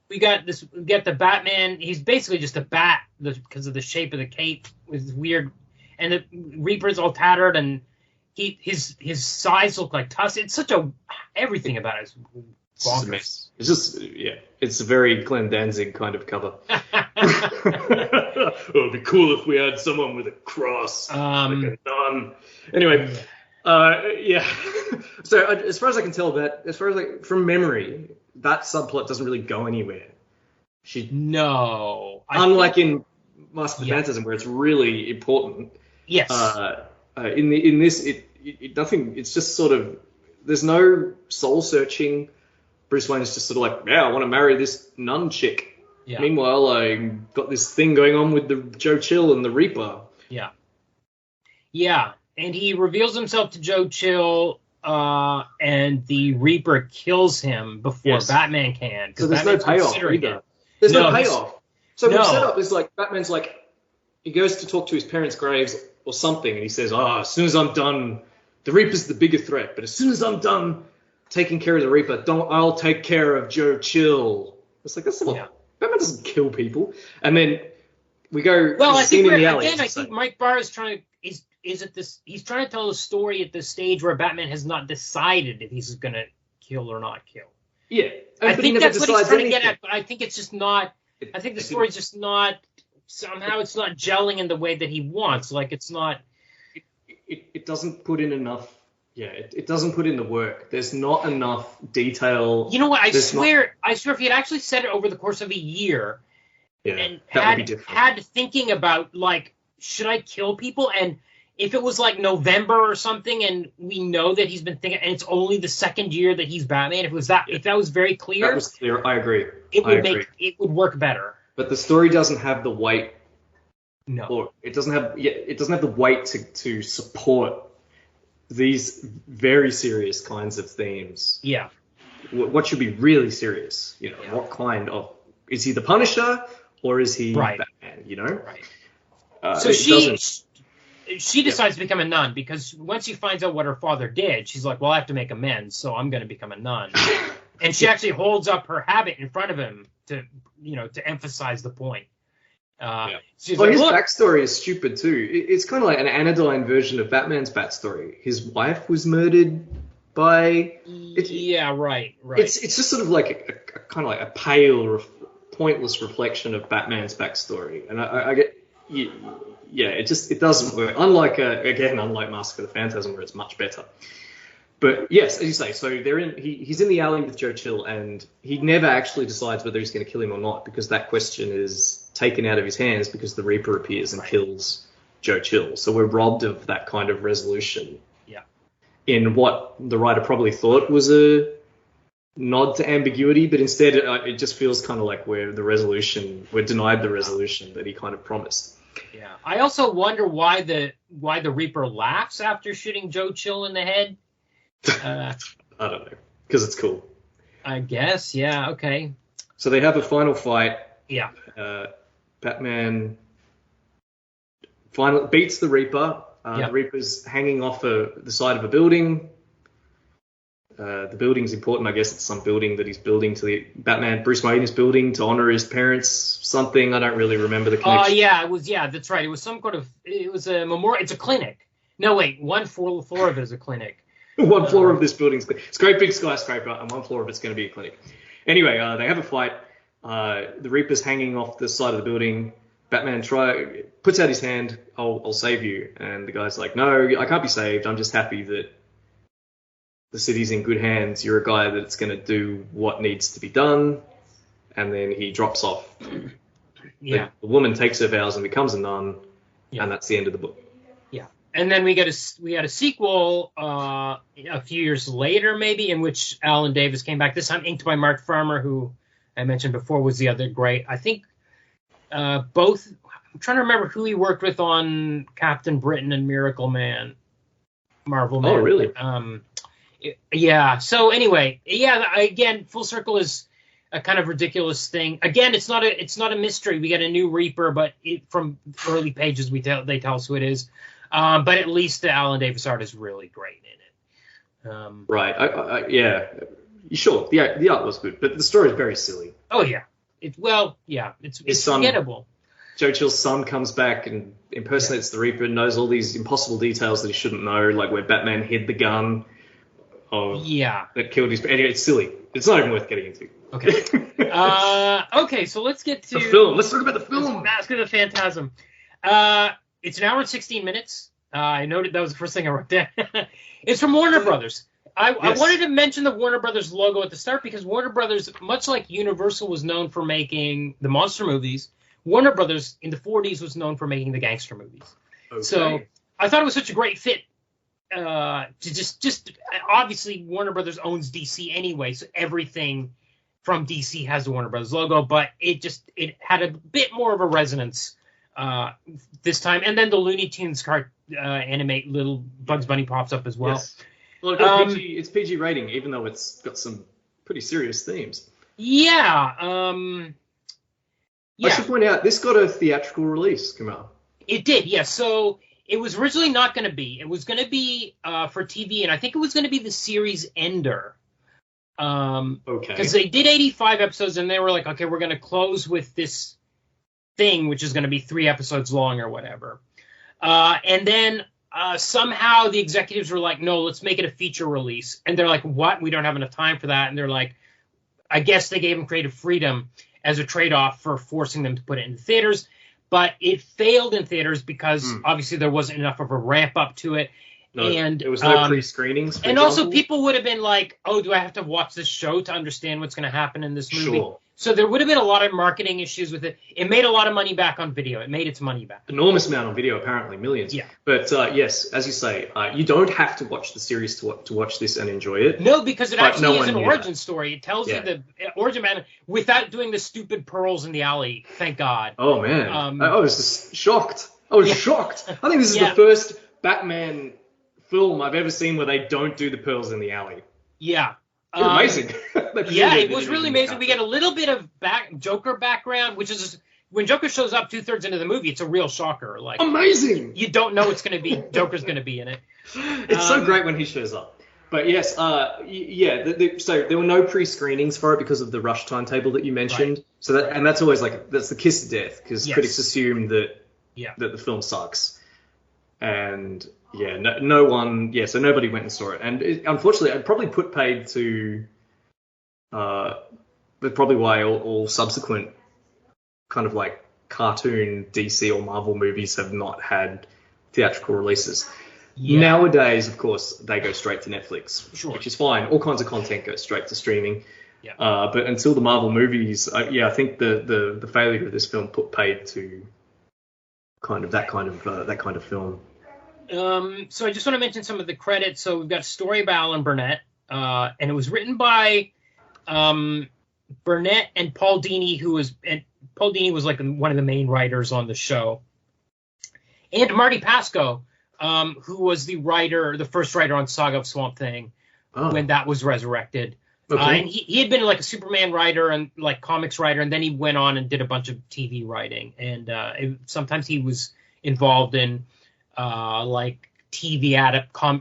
we get the Batman. He's basically just a bat because of the shape of the cape. It's weird, and the Reaper's all tattered, and his sides look like tusks. It's such everything about it is bonkers.
It's just it's a very Glenn Danzig kind of cover. It'd be cool if we had someone with a cross, like a nun. Anyway. So as far as I can tell, from memory, that subplot doesn't really go anywhere. Unlike in Mask of the Phantasm, where it's really important.
Yes.
In this, nothing. It's just sort of, there's no soul searching. Bruce Wayne is just sort of like, I want to marry this nun chick. Yeah. Meanwhile, I got this thing going on with the Joe Chill and the Reaper.
Yeah. Yeah. And he reveals himself to Joe Chill, and the Reaper kills him before Batman can.
So there's no payoff either. There's no payoff. So the setup is like, Batman's like, he goes to talk to his parents' graves or something, and he says, as soon as I'm done, the Reaper's the bigger threat, but as soon as I'm done, taking care of the Reaper. I'll take care of Joe Chill. It's like, that's not...
Yeah.
Batman doesn't kill people. And then we go...
Well, I think,
in the alley,
again, I think Mike Barr is trying to... He's trying to tell a story at this stage where Batman has not decided if he's going to kill or not kill.
Yeah.
I
But
think that's what he's trying to get
anything.
at, but I think it's just not... I think the story's just not... Somehow it's not gelling in the way that he wants. Like, it's not...
It doesn't put in enough... Yeah, it doesn't put in the work. There's not enough detail.
You know what? I swear if he had actually said it over the course of a year and
that would be different.
had thinking about, like, should I kill people? And if it was, like, November or something and we know that he's been thinking, and it's only the second year that he's Batman, if that was very clear...
That was clear. I agree.
It would work better.
But the story doesn't have the weight.
No.
Or it doesn't have the weight to support these very serious kinds of themes.
Yeah.
What should be really serious? You know, what kind of... Is he the Punisher or is he Batman, you know?
Right. So she decides to become a nun because once she finds out what her father did, she's like, well, I have to make amends, so I'm going to become a nun. And she actually holds up her habit in front of him to emphasize the point. She's like,
his
look.
backstory is stupid too. It's kind of like an anodyne version of Batman's backstory. His wife was murdered by...
right.
It's just sort of like a kind of like a pale, pointless reflection of Batman's backstory. And I get... it doesn't work. Unlike Mask of the Phantasm, where it's much better. But yes, as you say, so he's in the alley with Joe Chill, and he never actually decides whether he's going to kill him or not, because that question is taken out of his hands because the Reaper appears and kills Joe Chill. So we're robbed of that kind of resolution.
Yeah.
In what the writer probably thought was a nod to ambiguity, but instead it just feels kind of like we're denied the resolution that he kind of promised.
Yeah. I also wonder why the Reaper laughs after shooting Joe Chill in the head.
I don't know, because it's cool.
I guess, yeah, okay.
So they have a final fight.
Yeah.
Batman finally beats the Reaper.
Yeah.
The Reaper's hanging off the side of a building. The building's important. I guess it's some building that he's building to the Batman. Bruce Wayne is building to honor his parents. Something I don't really remember the connection.
That's right. It was some kind of. It was a memorial. It's a clinic. No, wait. One floor of it is a clinic.
One floor of this building's it's a great big skyscraper, and one floor of it's going to be a clinic. Anyway, they have a fight. The Reaper's hanging off the side of the building. Batman puts out his hand. I'll save you. And the guy's like, no, I can't be saved. I'm just happy that the city's in good hands. You're a guy that's going to do what needs to be done. And then he drops off.
Yeah.
The woman takes her vows and becomes a nun. Yeah. And that's the end of the book.
Yeah. And then we had a sequel a few years later, maybe, in which Alan Davis came back. This time inked by Mark Farmer, who I mentioned before was the other great. I think both. I'm trying to remember who he worked with on Captain Britain and Miracle Man, Marvel Man.
Oh, really?
Yeah. So anyway, again, Full Circle is a kind of ridiculous thing. Again, it's not a mystery. We get a new Reaper, but from early pages they tell us who it is. But at least the Alan Davis art is really great in it.
Right. Sure. The art was good, but the story is very silly.
Oh yeah. It's forgettable.
Joe Chill's son comes back and impersonates the Reaper, knows all these impossible details that he shouldn't know, like where Batman hid the gun. That killed his... Anyway, it's silly. It's not even worth getting into.
Okay. Okay, so let's get to...
The film. Let's talk about the film.
Mask of the Phantasm. It's an hour and 16 minutes. I noted that was the first thing I wrote down. It's from Warner Brothers. I wanted to mention the Warner Brothers logo at the start because Warner Brothers, much like Universal was known for making the monster movies, Warner Brothers in the 40s was known for making the gangster movies. Okay. So I thought it was such a great fit to just obviously Warner Brothers owns DC anyway, so everything from DC has the Warner Brothers logo, but it had a bit more of a resonance this time. And then the Looney Tunes animate little Bugs Bunny pops up as well.
Yes. Well, it's PG rating, even though it's got some pretty serious themes.
Yeah.
I should point out, this got a theatrical release, Kumar.
It did, yes. Yeah. So it was originally not going to be. It was going to be for TV, and I think it was going to be the series ender.
Okay.
they did 85 episodes, and they were like, okay, we're going to close with this thing, which is going to be 3 episodes long or whatever. And then somehow the executives were like, no, let's make it a feature release. And they're like, what? We don't have enough time for that. And they're like, I guess they gave them creative freedom as a trade-off for forcing them to put it in theaters. But it failed in theaters because obviously there wasn't enough of a ramp up to it.
No,
and
there was no pre-screenings.
And also people would have been like, oh, do I have to watch this show to understand what's going to happen in this movie?
Sure.
So there would have been a lot of marketing issues with it. It made a lot of money back on video. It made its money back.
Enormous amount on video, apparently, millions.
Yeah.
But yes, as you say, you don't have to watch the series to watch this and enjoy it.
No, because it actually is an
knew
origin
that.
story. It tells you the origin man without doing the stupid pearls in the alley. Thank God.
Oh, man. I was just shocked. I was shocked. I think this is the first Batman film I've ever seen where they don't do the pearls in the alley.
Yeah.
It's amazing.
It was really amazing. We get a little bit of Joker background, which is when Joker shows up 2/3 into the movie, it's a real shocker. Like
amazing.
You don't know it's going to be Joker's going to be in it.
It's so great when he shows up. But yes, so there were no pre-screenings for it because of the rush timetable that you mentioned. Right. So that's always that's the kiss of death because critics assume that the film sucks. And no one, so nobody went and saw it. And unfortunately, I'd probably put paid to, but probably why all subsequent kind of like cartoon DC or Marvel movies have not had theatrical releases. Yeah. Nowadays, of course, they go straight to Netflix, which is fine. All kinds of content goes straight to streaming. Yeah. But until the Marvel movies, I think the failure of this film put paid to kind of that kind of film.
So I just want to mention some of the credits. So we've got a story by Alan Burnett, and it was written by Burnett and Paul Dini, Paul Dini was like one of the main writers on the show, and Marty Pasco, who was the first writer on Saga of Swamp Thing when that was resurrected. Okay. And he had been like a Superman writer and like comics writer, and then he went on and did a bunch of TV writing, and sometimes he was involved in like TV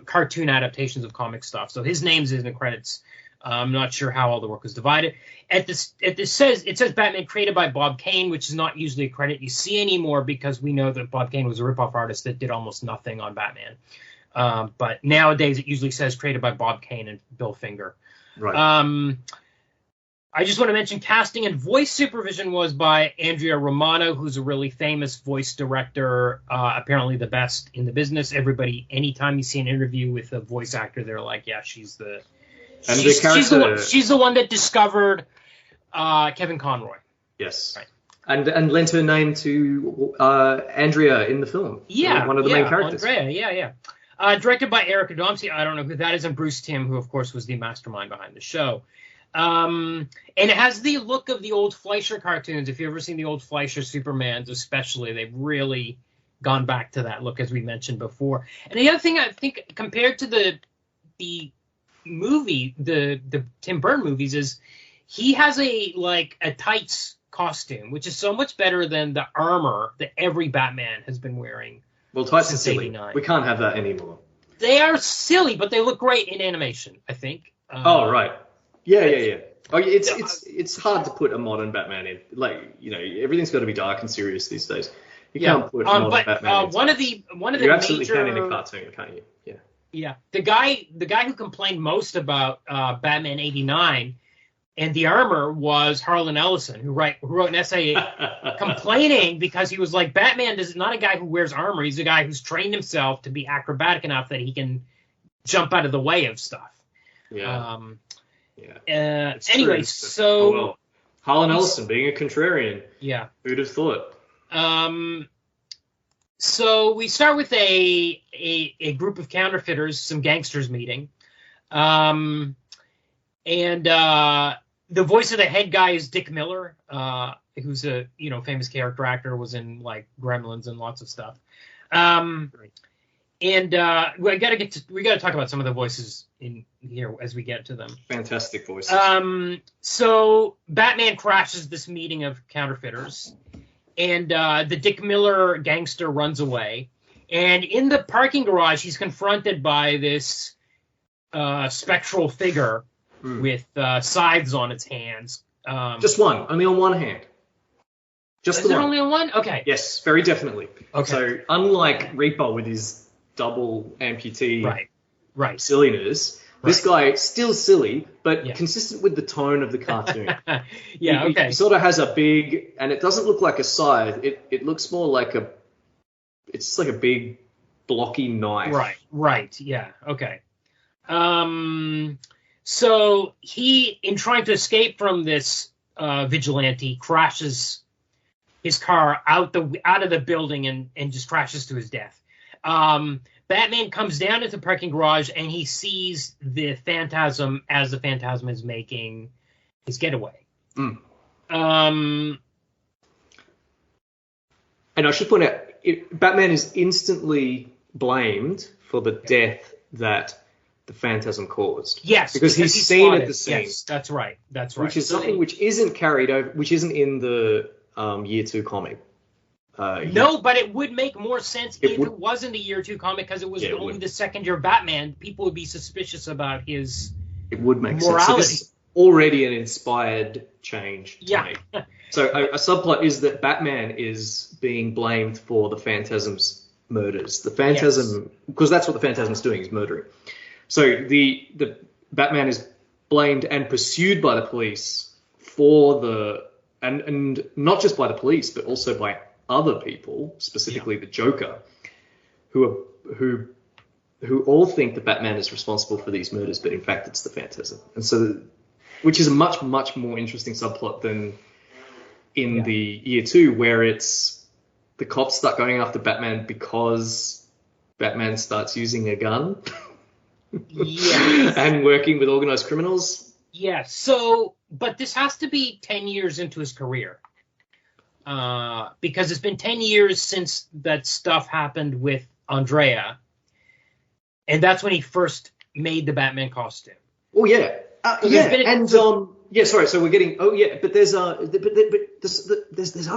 cartoon adaptations of comic stuff. So his name's in the credits. I'm not sure how all the work was divided. It says Batman created by Bob Kane, which is not usually a credit you see anymore because we know that Bob Kane was a ripoff artist that did almost nothing on Batman. But nowadays it usually says created by Bob Kane and Bill Finger. Right. I just want to mention casting and voice supervision was by Andrea Romano, who's a really famous voice director, apparently the best in the business. Everybody, anytime you see an interview with a voice actor, they're like, yeah, she's the one that discovered Kevin Conroy.
Yes. Right. And lent her name to Andrea in the film.
Yeah.
One of the main characters.
Andrea, directed by Eric Radomski. I don't know who that is, and Bruce Timm, who, of course, was the mastermind behind the show. And it has the look of the old Fleischer cartoons. If you've ever seen the old Fleischer Supermans, especially, they've really gone back to that look, as we mentioned before. And the other thing I think, compared to the movie, the Tim Burton movies, is he has a tights costume, which is so much better than the armor that every Batman has been wearing.
Well, tights are silly. 89. We can't have that anymore.
They are silly, but they look great in animation, I think.
Right. Yeah. Oh, it's hard to put a modern Batman in. Everything's got to be dark and serious these days. You can't put a modern Batman in.
One of the
you absolutely can in a cartoon, can't you? Yeah.
Yeah. The guy who complained most about Batman 89 and the armor was Harlan Ellison, who wrote an essay complaining because he was like, Batman is not a guy who wears armor. He's a guy who's trained himself to be acrobatic enough that he can jump out of the way of stuff. Yeah. Anyway, so
Harlan Ellison being a contrarian.
Yeah.
Who'd have thought?
So we start with a group of counterfeiters, some gangsters meeting. And the voice of the head guy is Dick Miller, who's a famous character actor, was in like Gremlins and lots of stuff. And we got to talk about some of the voices in here as we get to them.
Fantastic voices.
So Batman crashes this meeting of counterfeiters, and the Dick Miller gangster runs away. And in the parking garage, he's confronted by this spectral figure with scythes on its hands.
Just one, only on one hand. Just
Is
the
it
one.
only on one? Okay.
Yes, very definitely.
Okay.
So unlike Reaper with his double amputee
Right.
silliness, this guy still silly, but
Yeah.
consistent with the tone of the cartoon.
Yeah.
He
Okay.
sort of has a big, and it doesn't look like a scythe. It looks more like it's just like a big blocky knife.
Right. Yeah. Okay. So he, in trying to escape from this vigilante, crashes his car out of the building and just crashes to his death. Batman comes down into the parking garage and he sees the Phantasm as the Phantasm is making his getaway.
And I should point out, Batman is instantly blamed for the death that the Phantasm caused.
Yes,
because he's seen
spotted.
at the scene.
Yes, that's right.
Which is something which isn't carried over, which isn't in the Year 2 comic.
No, but it would make more sense if it wasn't a Year 2 comic, because it was only the second year Batman. People would be suspicious about his
It would make
morality.
sense. So this is already an inspired change to make. So a subplot is that Batman is being blamed for the Phantasm's murders. The Phantasm, because that's what the Phantasm's doing, is murdering. So the Batman is blamed and pursued by the police for and not just by the police, but also by other people, specifically the Joker, who all think that Batman is responsible for these murders, but in fact it's the Phantasm. And so, which is a much, much more interesting subplot than in the Year 2, where it's the cops start going after Batman because Batman starts using a gun.
Yes.
And working with organized criminals.
Yeah, so, but this has to be 10 years into his career. Because it's been 10 years since that stuff happened with Andrea. And that's when he first made the Batman costume.
Oh, yeah. Sorry, so we're getting, but there's other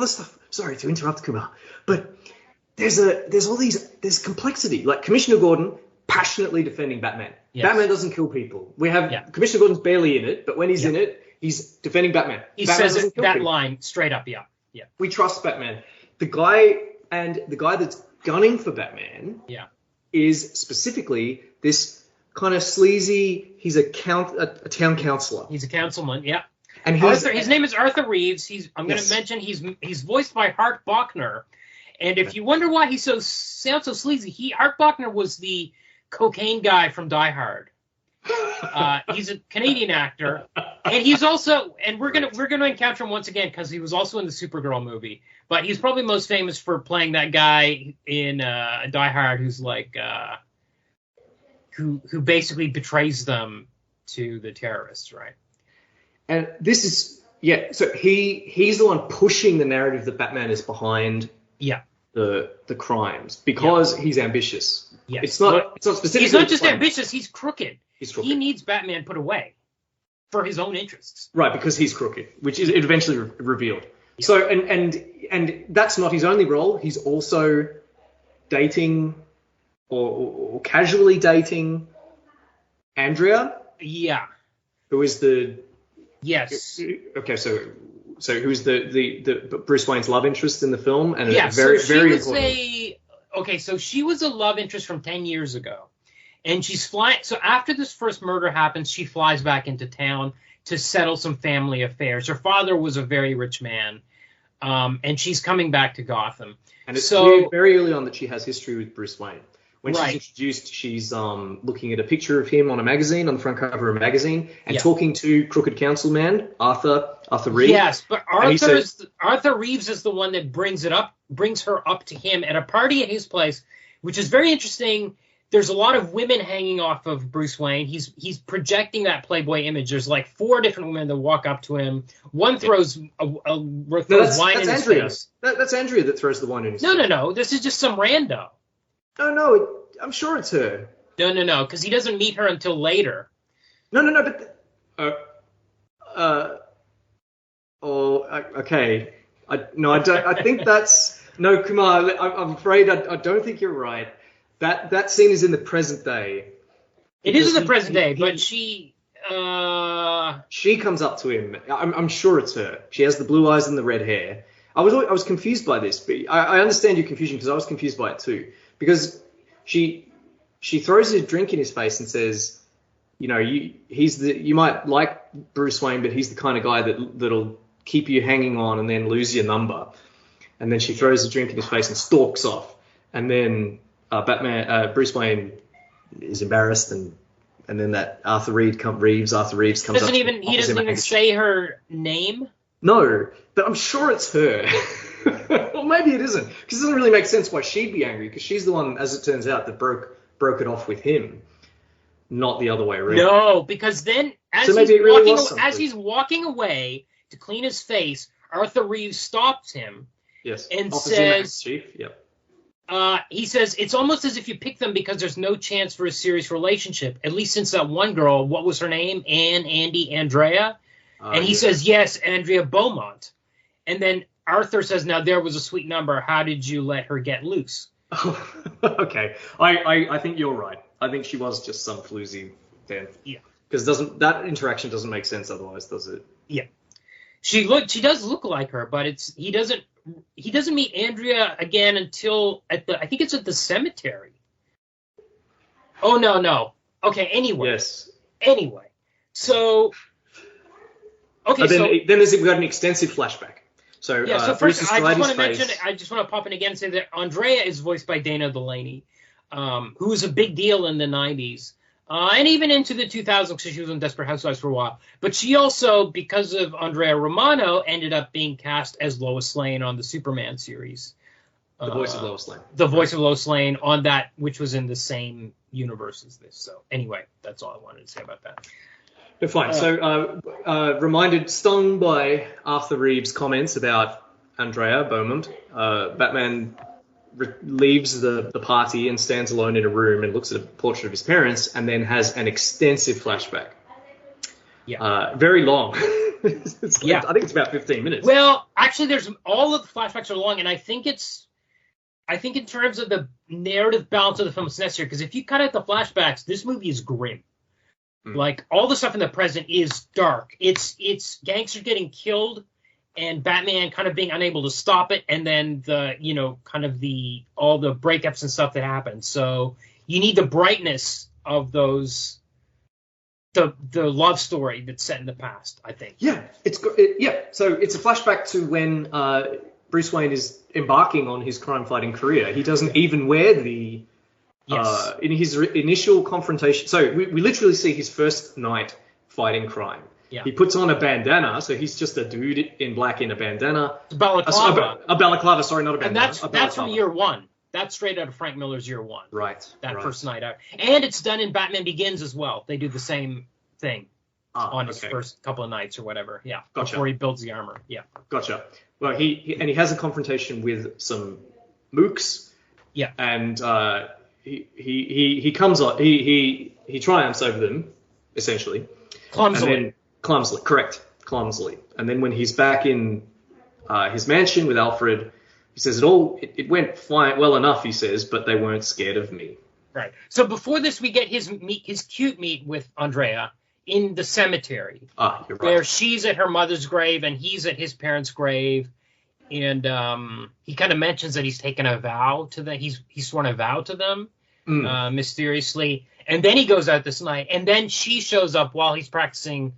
stuff. Sorry to interrupt, Kumar. But there's complexity. Like Commissioner Gordon passionately defending Batman. Yes. Batman doesn't kill people. We have Commissioner Gordon's barely in it, but when he's in it, he's defending Batman.
He
Batman
says that line straight up, yeah.
We trust Batman. The guy that's gunning for Batman is specifically this kind of sleazy, he's a town councillor.
He's a councilman, yeah.
And
his name is Arthur Reeves. I'm going to mention he's voiced by Hart Bochner. And if you wonder why he sounds so sleazy, Hart Bochner was the cocaine guy from Die Hard. He's a Canadian actor, and he's also, and we're gonna encounter him once again because he was also in the Supergirl movie. But he's probably most famous for playing that guy in Die Hard who's like who basically betrays them to the terrorists, right?
And this is so he's the one pushing the narrative that Batman is behind the crimes because he's ambitious.
Yes.
It's not specifically.
He's not just ambitious, he's crooked.
He's crooked.
He needs Batman put away for his own interests.
Right, because he's crooked, which is eventually revealed. Yeah. So and that's not his only role. He's also dating or casually dating Andrea.
Yeah.
Who is the
Okay,
so who's the Bruce Wayne's love interest in the film, and
very
important.
So she was a love interest from 10 years ago, and she's flying. So after this first murder happens, she flies back into town to settle some family affairs. Her father was a very rich man, and she's coming back to Gotham.
And it's clear very early on that she has history with Bruce Wayne. When she's introduced, she's looking at a picture of him on the front cover of a magazine, and talking to crooked councilman Arthur Read.
Yes, but Arthur Reeves is the one that brings her up to him at a party at his place, which is very interesting. There's a lot of women hanging off of Bruce Wayne. He's projecting that Playboy image. There's like 4 different women that walk up to him. One throws wine in his face.
That's Andrea that throws the wine in his face.
No. This is just some rando.
No, I'm sure it's her.
No, because he doesn't meet her until later.
No, but... okay. I don't. I think that's... No, Kumar, I'm afraid I don't think you're right. That scene is in the present day.
It is in the present day, but she...
She comes up to him. I'm sure it's her. She has the blue eyes and the red hair. I was confused by this, but I understand your confusion because I was confused by it too. Because she throws a drink in his face and says, you know, you might like Bruce Wayne, but he's the kind of guy that'll keep you hanging on and then lose your number. And then she throws a drink in his face and stalks off. And then Bruce Wayne is embarrassed, and then that Arthur Reeves comes up.
He doesn't even say her name.
No, but I'm sure it's her. Or maybe it isn't, because it doesn't really make sense why she'd be angry, because she's the one, as it turns out, that broke it off with him, not the other way around.
No, because then as he's walking away to clean his face, Arthur Reeves stops him.
Yes.
And
Officer
says,
Chief. Yep.
He says, it's almost as if you pick them because there's no chance for a serious relationship, at least since that one girl, what was her name? Andrea? And he says, yes, Andrea Beaumont. And then Arthur says, now there was a sweet number. How did you let her get loose?
Oh, okay. I think you're right. I think she was just some floozy then.
Yeah.
Because that interaction doesn't make sense otherwise, does it?
Yeah. She does look like her, but he doesn't meet Andrea again until I think it's at the cemetery. Oh no. Okay, anyway.
Yes.
Anyway. So okay,
we've got an extensive flashback. So first, I
just want to pop in again and say that Andrea is voiced by Dana Delany, who was a big deal in the 90s. And even into the 2000s, because she was on Desperate Housewives for a while. But she also, because of Andrea Romano, ended up being cast as Lois Lane on the Superman series.
The voice of Lois Lane.
The voice of Lois Lane on that, which was in the same universe as this. So anyway, that's all I wanted to say about that.
Fine. Stung by Arthur Reeves' comments about Andrea Beaumont, Batman leaves the party and stands alone in a room and looks at a portrait of his parents, and then has an extensive flashback. Yeah. Very long. I think it's about 15 minutes.
Well, actually, all of the flashbacks are long, and I think in terms of the narrative balance of the film, it's necessary, because if you cut out the flashbacks, this movie is grim. Like, all the stuff in the present is dark. It's gangsters getting killed and Batman kind of being unable to stop it, and then all the breakups and stuff that happen. So you need the brightness of those, the love story that's set in the past, I think.
Yeah, So it's a flashback to when Bruce Wayne is embarking on his crime-fighting career. He doesn't even wear the... Yes. In his initial confrontation, so we literally see his first night fighting crime. Yeah. He puts on a bandana, so he's just a dude in black in a bandana.
It's balaclava.
A balaclava, sorry, not a bandana.
And that's from year one. That's straight out of Frank Miller's year one.
Right.
First night out. And it's done in Batman Begins as well. They do the same thing on his first couple of nights or whatever. Yeah. Gotcha. Before he builds the armor. Yeah.
Gotcha. Well, he has a confrontation with some mooks.
Yeah.
And he comes on. He triumphs over them, essentially.
Clumsily.
Clumsily. And then when he's back in his mansion with Alfred, he says it went fine, well enough, he says, but they weren't scared of me.
Right. So before this, we get his cute meet with Andrea in the cemetery.
You're right.
Where she's at her mother's grave and he's at his parents' grave. And he kind of mentions that he's taken a vow to them. He's sworn a vow to them mysteriously. And then he goes out this night. And then she shows up while he's practicing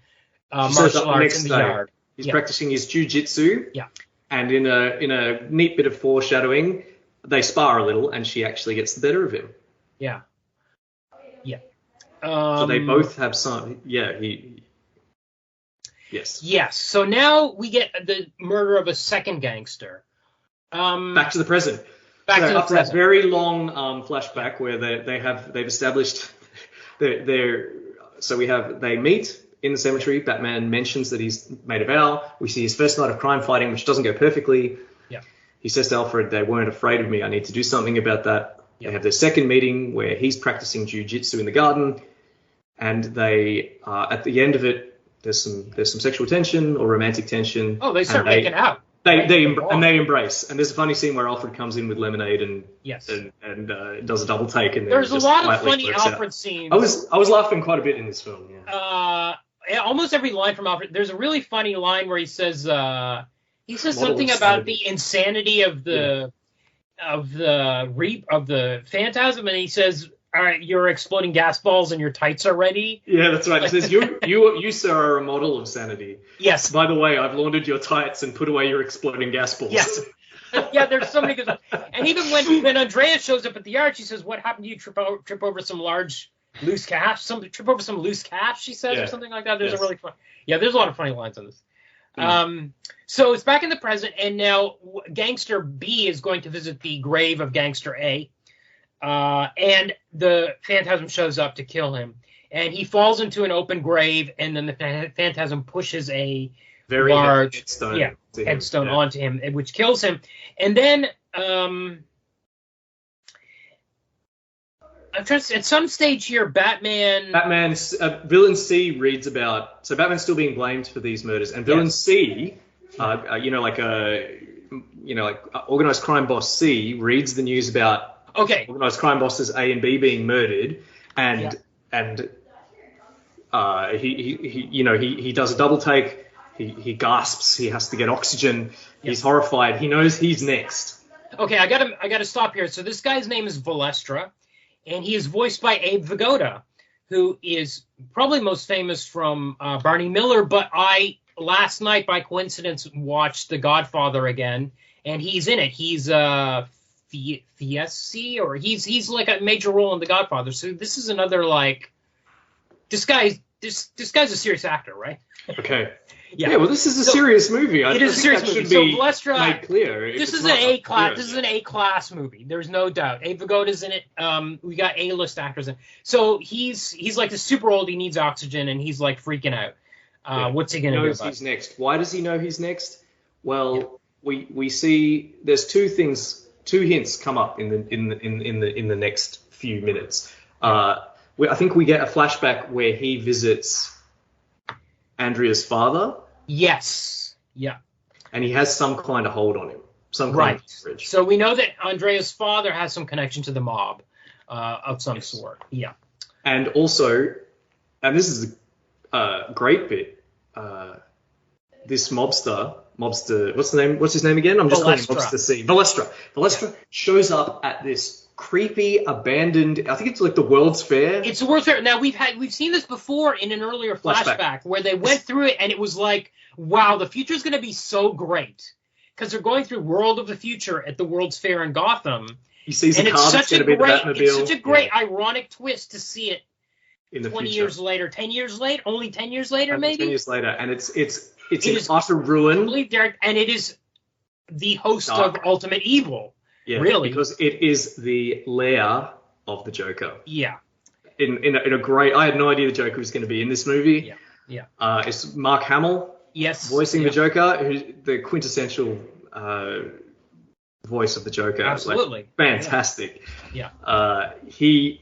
martial arts in the yard.
He's practicing his jiu-jitsu.
Yeah.
And in a neat bit of foreshadowing, they spar a little, and she actually gets the better of him.
Yeah. Yeah.
So they both have some. Yeah. Yes.
Yes. So now we get the murder of a second gangster.
Back to the present. After that very long flashback where they've established they meet in the cemetery. Batman mentions that he's made a vow. We see his first night of crime fighting, which doesn't go perfectly.
Yeah.
He says to Alfred, "They weren't afraid of me. I need to do something about that." Yeah. They have their second meeting where he's practicing jiu-jitsu in the garden, and they at the end of it. There's some sexual tension or romantic tension.
Oh, they start making out.
They embrace, and there's a funny scene where Alfred comes in with lemonade and does a double take, and
there's a lot of funny Alfred scenes.
I was laughing quite a bit in this film. Yeah.
almost every line from Alfred. There's a really funny line where he says
Model
something
of
about
sanity.
the insanity of the Phantasm, and he says, "All right, your exploding gas balls and your tights are ready."
Yeah, that's right. It says, you, sir, are a model of sanity.
Yes.
By the way, I've laundered your tights and put away your exploding gas balls.
Yes. Yeah, there's so many good ones. And even when Andreas shows up at the yard, she says, "What happened to you? Trip over some large loose cash? Trip over some loose cash?" She says, or something like that. There's a really fun. Yeah, there's a lot of funny lines on this. So it's back in the present, and now Gangster B is going to visit the grave of Gangster A, and the Phantasm shows up to kill him, and he falls into an open grave, and then the Phantasm pushes a
Very
large
headstone
onto him, which kills him, and then I'm trying to, at some stage here,
Batman's villain C reads about. So Batman's still being blamed for these murders, and villain C, like organized crime boss C, reads the news about organized crime bosses A and B being murdered, and he does a double take. He gasps. He has to get oxygen. He's horrified. He knows he's next.
Okay, I gotta stop here. So this guy's name is Valestra, and he is voiced by Abe Vigoda, who is probably most famous from Barney Miller. But I last night, by coincidence, watched The Godfather again, and he's in it. He's Fieschi, or he's like a major role in The Godfather. So this is another this guy's a serious actor, right?
Okay. Yeah, well, this is a serious movie.
It is a serious movie. So Valestra,
made clear.
This is an A-class. This is an A-class movie. There's no doubt. Abe Vigoda's in it. We got A-list actors in. So he's like the super old. He needs oxygen, and he's like freaking out. What's he gonna do about it?
He knows he's next. Why does he know he's next? Well, we see there's two hints come up in the next few minutes. I think we get a flashback where he visits Andrea's father.
Yes. Yeah.
And he has some kind of hold on him. Some kind of leverage.
So we know that Andrea's father has some connection to the mob of some sort. Yeah.
And also, and this is a great bit, this mobster, what's the name? What's his name again? I'm just calling him Mobster C. Valestra shows up at this creepy, abandoned. I think it's like the World's Fair.
It's the World's Fair. Now we've seen this before in an earlier flashback where they went through it, and it was like, wow, the future is going to be so great because they're going through World of the Future at the World's Fair in Gotham.
He sees the car that's going to be the Batmobile.
It's such a great, ironic twist to see it
in the
20
future.
Years later, 10 years later, only 10 years later, maybe.
10 years later, and it's in utter ruin.
And it is the host of Ultimate Evil.
Yeah,
really,
because it is the lair of the Joker.
Yeah.
In a great, I had no idea the Joker was going to be in this movie.
Yeah.
It's Mark Hamill.
Yes.
Voicing the Joker, who's the quintessential voice of the Joker.
Absolutely.
Fantastic.
Yeah.
He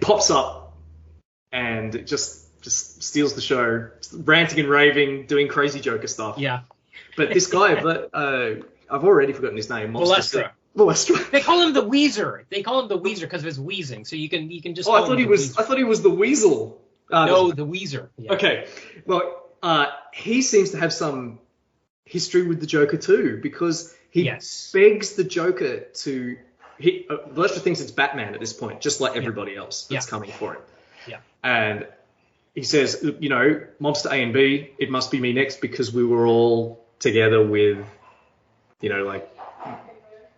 pops up and just steals the show, ranting and raving, doing crazy Joker stuff.
Yeah.
But this guy, I've already forgotten his name.
Valestra. They call him the Wheezer. Because of his wheezing. So you can just.
I thought he was the Weasel.
No, the Wheezer. Yeah.
Okay. Well, he seems to have some history with the Joker too, because he begs the Joker to. Valestra thinks it's Batman at this point, just like everybody else that's coming for him.
Yeah.
And he says, Mobster A and B, it must be me next because we were all together with,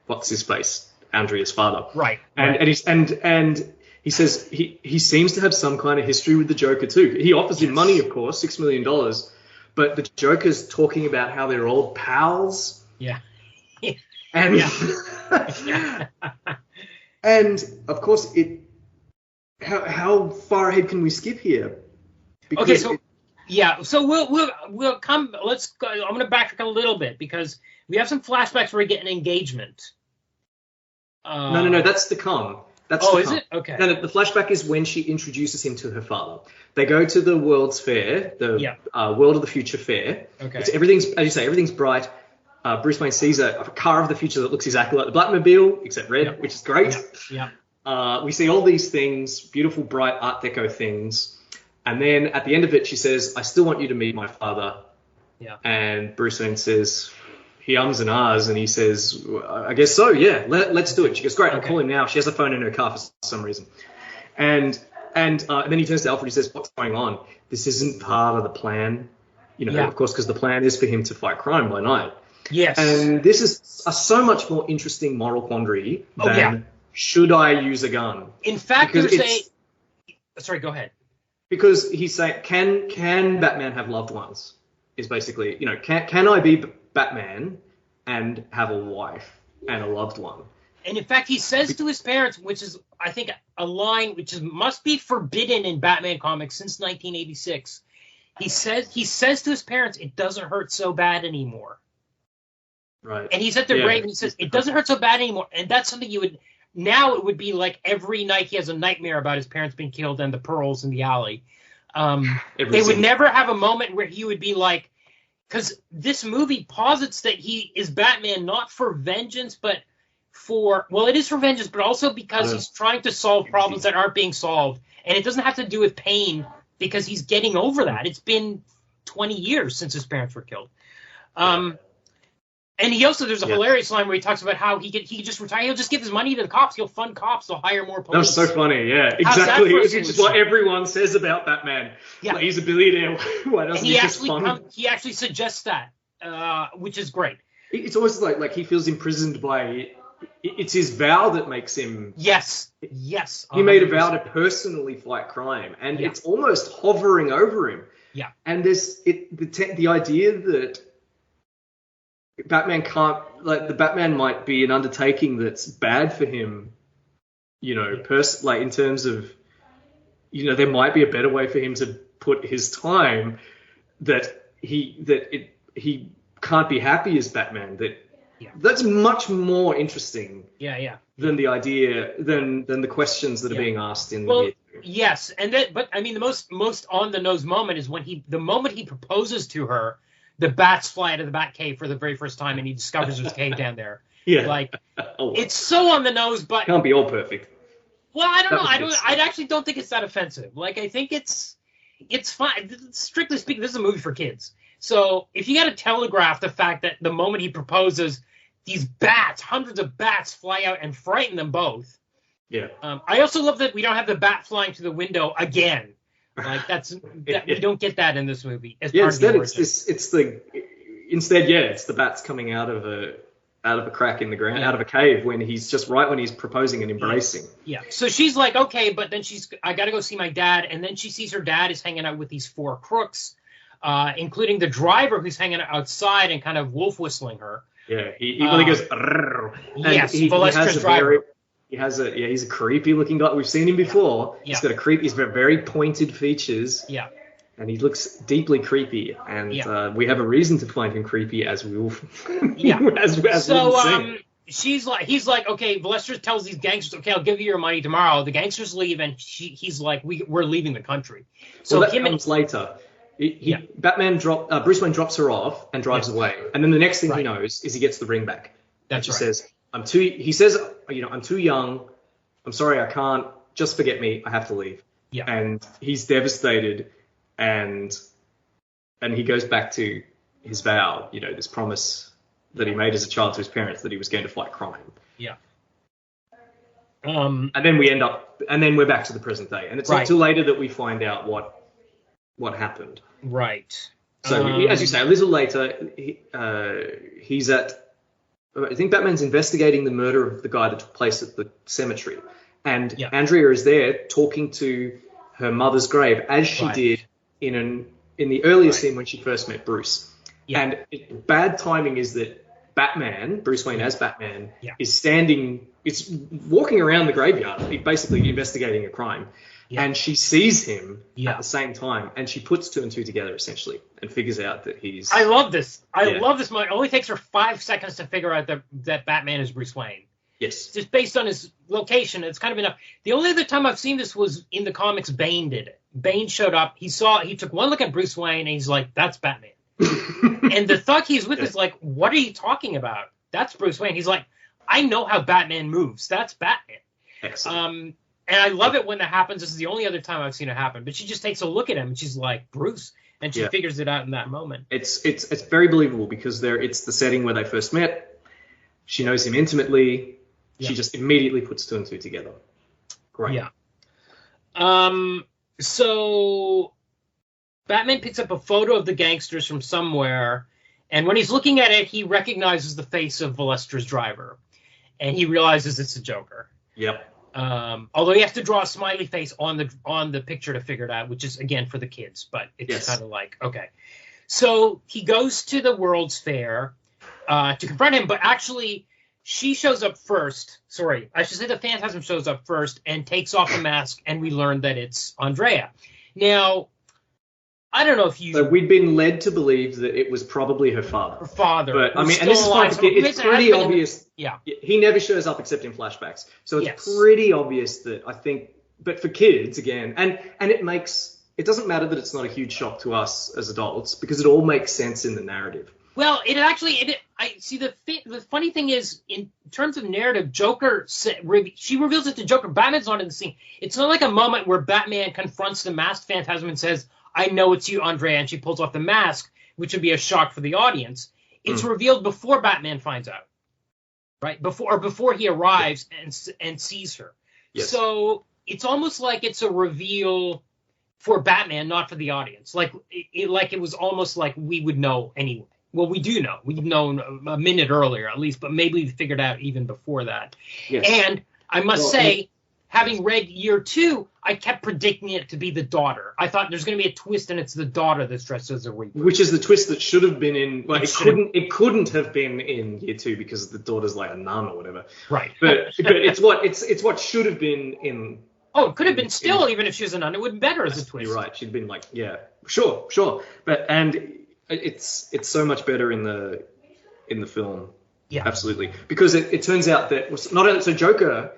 what's his face, Andrea's father.
Right.
And he says he seems to have some kind of history with the Joker too. He offers him money, of course, $6 million, but the Joker's talking about how they're old pals.
Yeah.
And and of course how far ahead can we skip here? Because
so we'll come. Let's go. I'm going to backtrack a little bit because we have some flashbacks where we get an engagement.
No, that's to come.
Is it? Okay.
No, the flashback is when she introduces him to her father. They go to the World's Fair, the World of the Future Fair.
Okay.
Everything's, as you say, everything's bright. Bruce Wayne sees a car of the future that looks exactly like the Batmobile, except red, which is great.
Yeah.
We see all these things, beautiful, bright Art Deco things. And then at the end of it, she says, I still want you to meet my father.
Yeah.
And Bruce Wayne says, he ums and ahs, and he says, I guess so, yeah, let's do it. She goes, great, I'll call him now. She has a phone in her car for some reason. And then he turns to Alfred, he says, what's going on? This isn't part of the plan. Of course, because the plan is for him to fight crime by night.
Yes.
And this is a so much more interesting moral quandary than should I use a gun?
In fact, sorry, go ahead.
Because he's saying, can Batman have loved ones? Is basically, can I be Batman and have a wife and a loved one?
And in fact, he says to his parents, which is, I think, a line which must be forbidden in Batman comics since 1986. He says to his parents, it doesn't hurt so bad anymore.
Right.
And he's at the grave and he says, it doesn't hurt so bad anymore. And that's something now it would be like every night he has a nightmare about his parents being killed and the pearls in the alley. They would never have a moment where he would be like, because this movie posits that he is Batman not for vengeance, but it is for vengeance, but also because he's trying to solve problems that aren't being solved. And it doesn't have to do with pain because he's getting over that. It's been 20 years since his parents were killed. And there's a hilarious line where he talks about how he just retire. He'll just give his money to the cops. He'll fund cops. They'll hire more police.
That was so funny. Yeah, exactly. It's just what everyone says about Batman. Yeah. Like, he's a billionaire. Why doesn't he just fund?
He actually suggests that, which is great.
It's almost like he feels imprisoned by. It's his vow that makes him.
Yes.
He made a vow to personally fight crime, and it's almost hovering over him.
Yeah.
And there's the idea that Batman can't, the Batman might be an undertaking that's bad for him, in terms of, there might be a better way for him to put his time that he can't be happy as Batman. That's much more interesting. Than the idea, than the questions that are being asked in the.
Yes, but I mean, the most on the nose moment is when the moment he proposes to her. The bats fly out of the bat cave for the very first time, and he discovers there's a cave down there.
Yeah,
it's so on the nose, but
can't be all perfect.
Well, I don't know. I actually don't think it's that offensive. I think it's fine. Strictly speaking, this is a movie for kids. So if you got to telegraph the fact that the moment he proposes, these bats, hundreds of bats, fly out and frighten them both.
Yeah.
I also love that we don't have the bat flying through the window again. We don't get that in this movie.
Instead it's the bats coming out of a crack in the ground, out of a cave when he's proposing and embracing.
Yeah. So she's like, okay, but then I got to go see my dad, and then she sees her dad is hanging out with these four crooks, including the driver who's hanging outside and kind of wolf whistling her.
Yeah. He goes.
Yes. Valestra's driver.
He's a creepy looking guy. We've seen him before. Yeah. He's got very pointed features.
Yeah.
And he looks deeply creepy. And we have a reason to find him creepy as we'll
he's like, okay, Valestra tells these gangsters, okay, I'll give you your money tomorrow. The gangsters leave and he's like, we're leaving the country. So
that comes later. Bruce Wayne drops her off and drives away. And then the next thing he knows is he gets the ring back.
That's
right. He says, I'm too young. I'm sorry, I can't. Just forget me. I have to leave.
Yeah.
And he's devastated, and he goes back to his vow, this promise that he made as a child to his parents that he was going to fight crime.
Yeah.
And then we're back to the present day, and it's not till later that we find out what happened.
Right.
So as you say, a little later, he's at. I think Batman's investigating the murder of the guy that took place at the cemetery. And Andrea is there talking to her mother's grave, as she did in the earlier scene when she first met Bruce. Yeah. And bad timing is that Bruce Wayne as Batman, is walking around the graveyard, basically investigating a crime. Yeah. And she sees him at the same time, and she puts two and two together, essentially, and figures out that he's...
I love this. I love this moment. It only takes her 5 seconds to figure out that Batman is Bruce Wayne.
Yes.
Just based on his location, it's kind of enough. The only other time I've seen this was in the comics. Bane did it. Bane showed up. He took one look at Bruce Wayne, and he's like, that's Batman. And the thug he's with is like, what are you talking about? That's Bruce Wayne. He's like, I know how Batman moves. That's Batman.
Excellent.
And I love it when that happens. This is the only other time I've seen it happen. But she just takes a look at him and she's like, Bruce. And she figures it out in that moment.
It's very believable because it's the setting where they first met. She knows him intimately. Yeah. She just immediately puts two and two together. Great.
Yeah. So Batman picks up a photo of the gangsters from somewhere. And when he's looking at it, he recognizes the face of Valestra's driver. And he realizes it's the Joker.
Yep.
Although he has to draw a smiley face on the picture to figure it out, which is, again, for the kids. But it's kind of like, okay. So he goes to the World's Fair to confront him. But actually, she shows up first. Sorry, I should say the Phantasm shows up first and takes off the mask. And we learn that it's Andrea. Now, I don't know if you...
So we'd been led to believe that it was probably her father.
Her father.
But, I mean, and this is fine. It's pretty obvious.
Yeah.
He never shows up except in flashbacks. So it's pretty obvious that I think... But for kids, again, and it makes... It doesn't matter that it's not a huge shock to us as adults because it all makes sense in the narrative.
Well, I see the funny thing is, in terms of narrative, she reveals it to Joker. Batman's not in the scene. It's not like a moment where Batman confronts the masked Phantasm and says, I know it's you, Andrea, and she pulls off the mask, which would be a shock for the audience. It's revealed before Batman finds out, right? Before he arrives and sees her. Yes. So it's almost like it's a reveal for Batman, not for the audience. Like it was almost like we would know anyway. Well, we do know. We've known a minute earlier, at least, but maybe we figured out even before that. Yes. And I must say, having read year 2, I kept predicting it to be the daughter. I thought there's going to be a twist, and it's the daughter that's dressed as a Reaper.
Which is the twist that should have been in... Well, it couldn't have been in year 2 because the daughter's like a nun or whatever.
Right.
But it's what should have been in...
Oh, it could have been still, even if she was a nun. It would have been better as a twist.
You're right. She'd been like, yeah, sure. And it's so much better in the film.
Yeah.
Absolutely. Because it turns out that... not only, so Joker...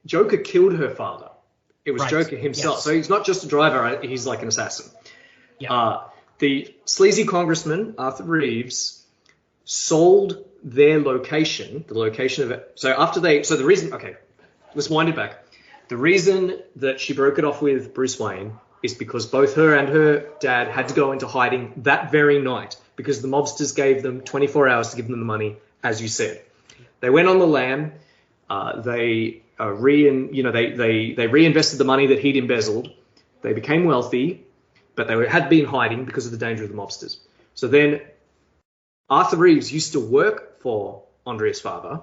Joker killed her father. It was Joker himself. Yes. So he's not just a driver, he's like an assassin. Yeah. The sleazy congressman, Arthur Reeves, sold their location, the location of it. So the reason, let's wind it back. The reason that she broke it off with Bruce Wayne is because both her and her dad had to go into hiding that very night because the mobsters gave them 24 hours to give them the money, as you said. They went on the lam. They reinvested the money that he'd embezzled. They became wealthy, but they had been hiding because of the danger of the mobsters. So then Arthur Reeves used to work for Andrea's father,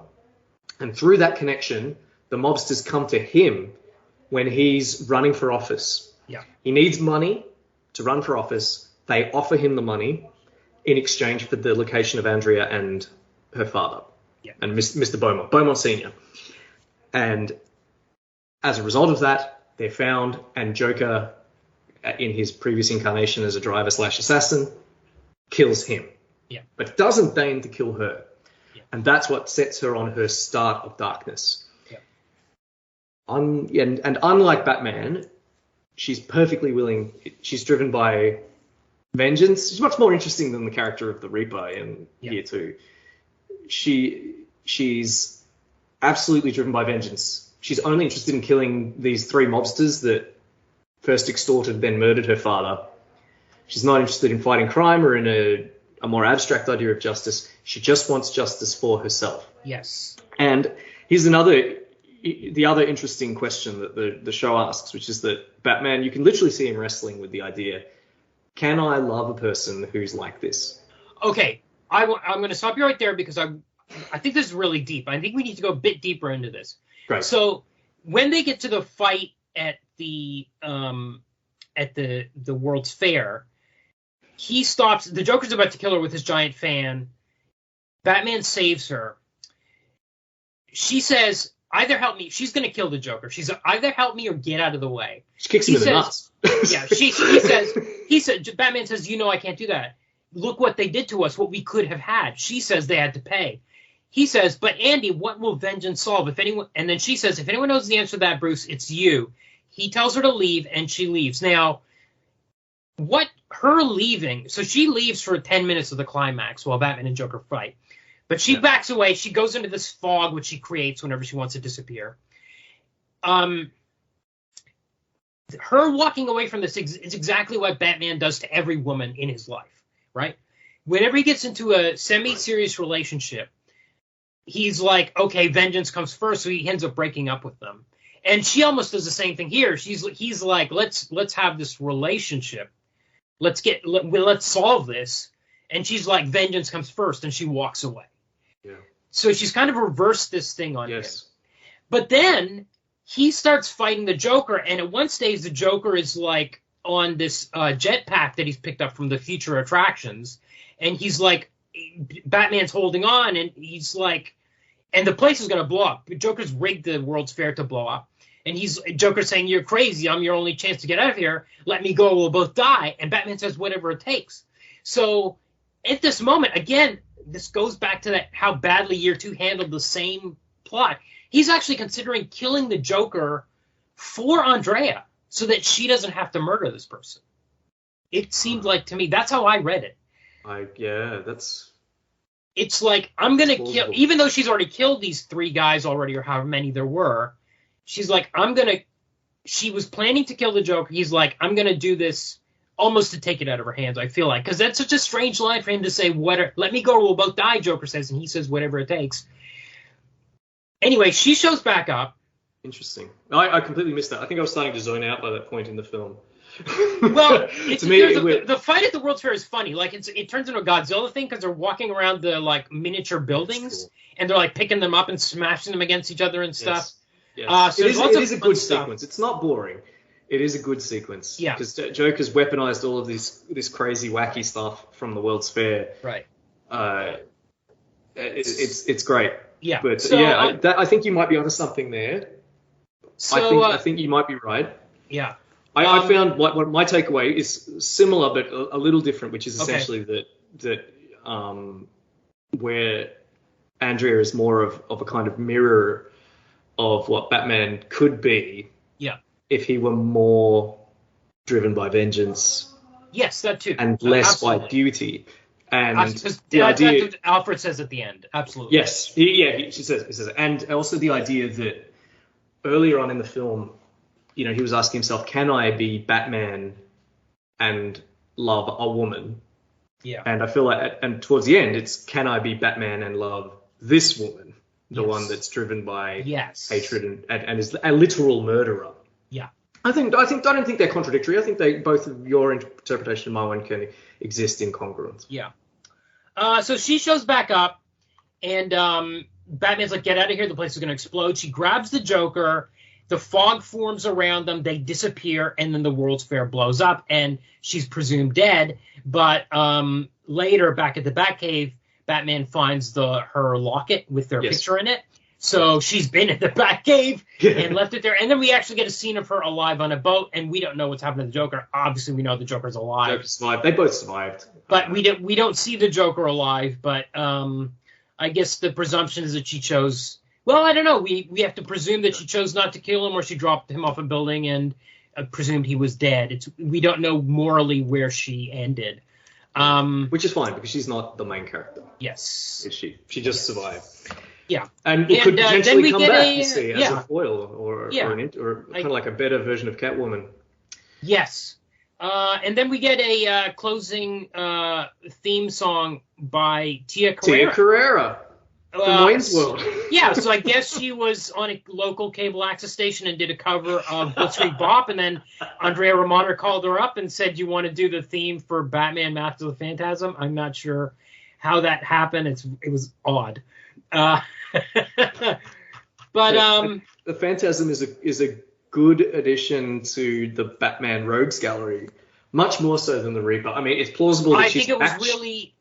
and through that connection, the mobsters come to him when he's running for office.
Yeah.
He needs money to run for office. They offer him the money in exchange for the location of Andrea and her father.
Yeah.
And Mr. Beaumont Sr. And as a result of that, they're found, and Joker, in his previous incarnation as a driver/assassin, kills him.
Yeah.
But doesn't deign to kill her.
Yeah.
And that's what sets her on her start of darkness.
Yeah.
And unlike Batman, she's perfectly willing. She's driven by vengeance. She's much more interesting than the character of the Reaper in year 2. She's absolutely driven by vengeance. She's only interested in killing these 3 mobsters that first extorted, then murdered her father. She's not interested in fighting crime or in a more abstract idea of justice. She just wants justice for herself.
Yes.
And here's the other interesting question that the show asks, which is that Batman, you can literally see him wrestling with the idea, can I love a person who's like this?
Okay, I'm going to stop you right there because I think this is really deep. I think we need to go a bit deeper into this.
Great.
So when they get to the fight at the World's Fair, he stops. The Joker's about to kill her with his giant fan. Batman saves her. She says, either help me. She's going to kill the Joker. She's either help me or get out of the way.
She kicks him in the nuts.
Yeah, he said, Batman says, I can't do that. Look what they did to us, what we could have had. She says they had to pay. He says, but Andy, what will vengeance solve? And then she says, if anyone knows the answer to that, Bruce, it's you. He tells her to leave, and she leaves. Now, her leaving, so she leaves for 10 minutes of the climax while Batman and Joker fight. But she backs away. She goes into this fog, which she creates whenever she wants to disappear. her walking away from this is exactly what Batman does to every woman in his life, right? Whenever he gets into a semi-serious relationship, he's like, okay, vengeance comes first, so he ends up breaking up with them. And she almost does the same thing here. He's like, let's have this relationship. Let's solve this. And she's like, vengeance comes first, and she walks away.
Yeah.
So she's kind of reversed this thing on him.
Yes.
But then he starts fighting the Joker, and at one stage the Joker is like on this jetpack that he's picked up from the future attractions, and he's like, Batman's holding on, and he's like, and the place is going to blow up. Joker's rigged the World's Fair to blow up. And Joker's saying, you're crazy. I'm your only chance to get out of here. Let me go. We'll both die. And Batman says, whatever it takes. So at this moment, again, this goes back to how badly Year 2 handled the same plot. He's actually considering killing the Joker for Andrea so that she doesn't have to murder this person. It seemed like, to me, that's how I read it. It's like, I'm going to kill, even though she's already killed these 3 guys already, or however many there were, she's like, she was planning to kill the Joker. He's like, I'm going to do this almost to take it out of her hands, I feel like. Because that's such a strange line for him to say, let me go, we'll both die, Joker says, and he says, whatever it takes. Anyway, she shows back up.
Interesting. I completely missed that. I think I was starting to zone out by that point in the film.
Well,
to me,
the fight at the World's Fair is funny. Like, it turns into a Godzilla thing because they're walking around the like miniature buildings, and they're like picking them up and smashing them against each other and stuff.
Yes.
So
it is a good sequence. It's not boring. It is a good sequence.
Yeah.
Because Joker's weaponized all of this crazy, wacky stuff from the World's Fair.
Right.
It's great.
Yeah.
But
so,
I think you might be onto something there.
So
I think you might be right.
Yeah.
I found what my takeaway is similar but a little different, which is essentially that where Andrea is more of a kind of mirror of what Batman could be.
Yeah.
If he were more driven by vengeance.
Yes, that too.
And less by duty. And
the idea that's what Alfred says at the end. Absolutely.
Yes. He says, and also the idea that earlier on in the film, he was asking himself, can I be Batman and love a woman?
Yeah.
And I feel like, and towards the end, it's, can I be Batman and love this woman? The one that's driven by hatred and is a literal murderer.
Yeah.
I don't think they're contradictory. I think both of your interpretation and my one can exist in congruence.
Yeah. So she shows back up, and Batman's like, get out of here. The place is going to explode. She grabs the Joker. The fog forms around them. They disappear, and then the World's Fair blows up, and she's presumed dead. But later, back at the Batcave, Batman finds her locket with their picture in it. So she's been in the Batcave and left it there. And then we actually get a scene of her alive on a boat, and we don't know what's happened to the Joker. Obviously, we know the Joker's alive.
Joker survived. They both survived.
But we don't see the Joker alive. But I guess the presumption is that she chose... Well, I don't know. We have to presume that she chose not to kill him, or she dropped him off a building and presumed he was dead. We don't know morally where she ended.
Which is fine, because she's not the main character.
Yes.
Is she? She just survived.
Yeah.
And it could potentially come back, you see, as a foil or kind of like a better version of Catwoman.
Yes. And then we get a closing theme song by Tia Carrera.
From Wayne's World.
Yeah, so I guess she was on a local cable access station and did a cover of Blitzkrieg Bop, and then Andrea Romano called her up and said, you want to do the theme for Batman Master of the Phantasm? I'm not sure how that happened. It was odd. But
the Phantasm is a good addition to the Batman Rogues Gallery, much more so than the Reaper. I mean, it's plausible that she's... I think it was really...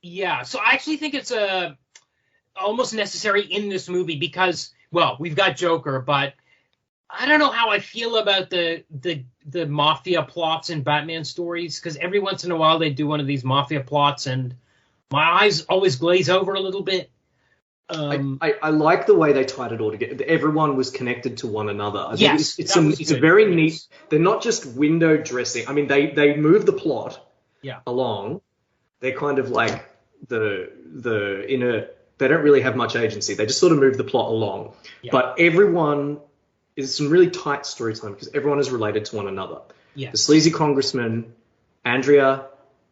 Yeah, so I actually think it's almost necessary in this movie because, well, we've got Joker, but I don't know how I feel about the mafia plots in Batman stories, because every once in a while they do one of these mafia plots and my eyes always glaze over a little bit.
I like the way they tied it all together. Everyone was connected to one another. I think it's a very neat. They're not just window dressing. I mean, they move the plot along. They're kind of like the inner. They don't really have much agency. They just sort of move the plot along. Yeah. But everyone is some really tight storytelling because everyone is related to one another.
Yeah.
The sleazy congressman, Andrea,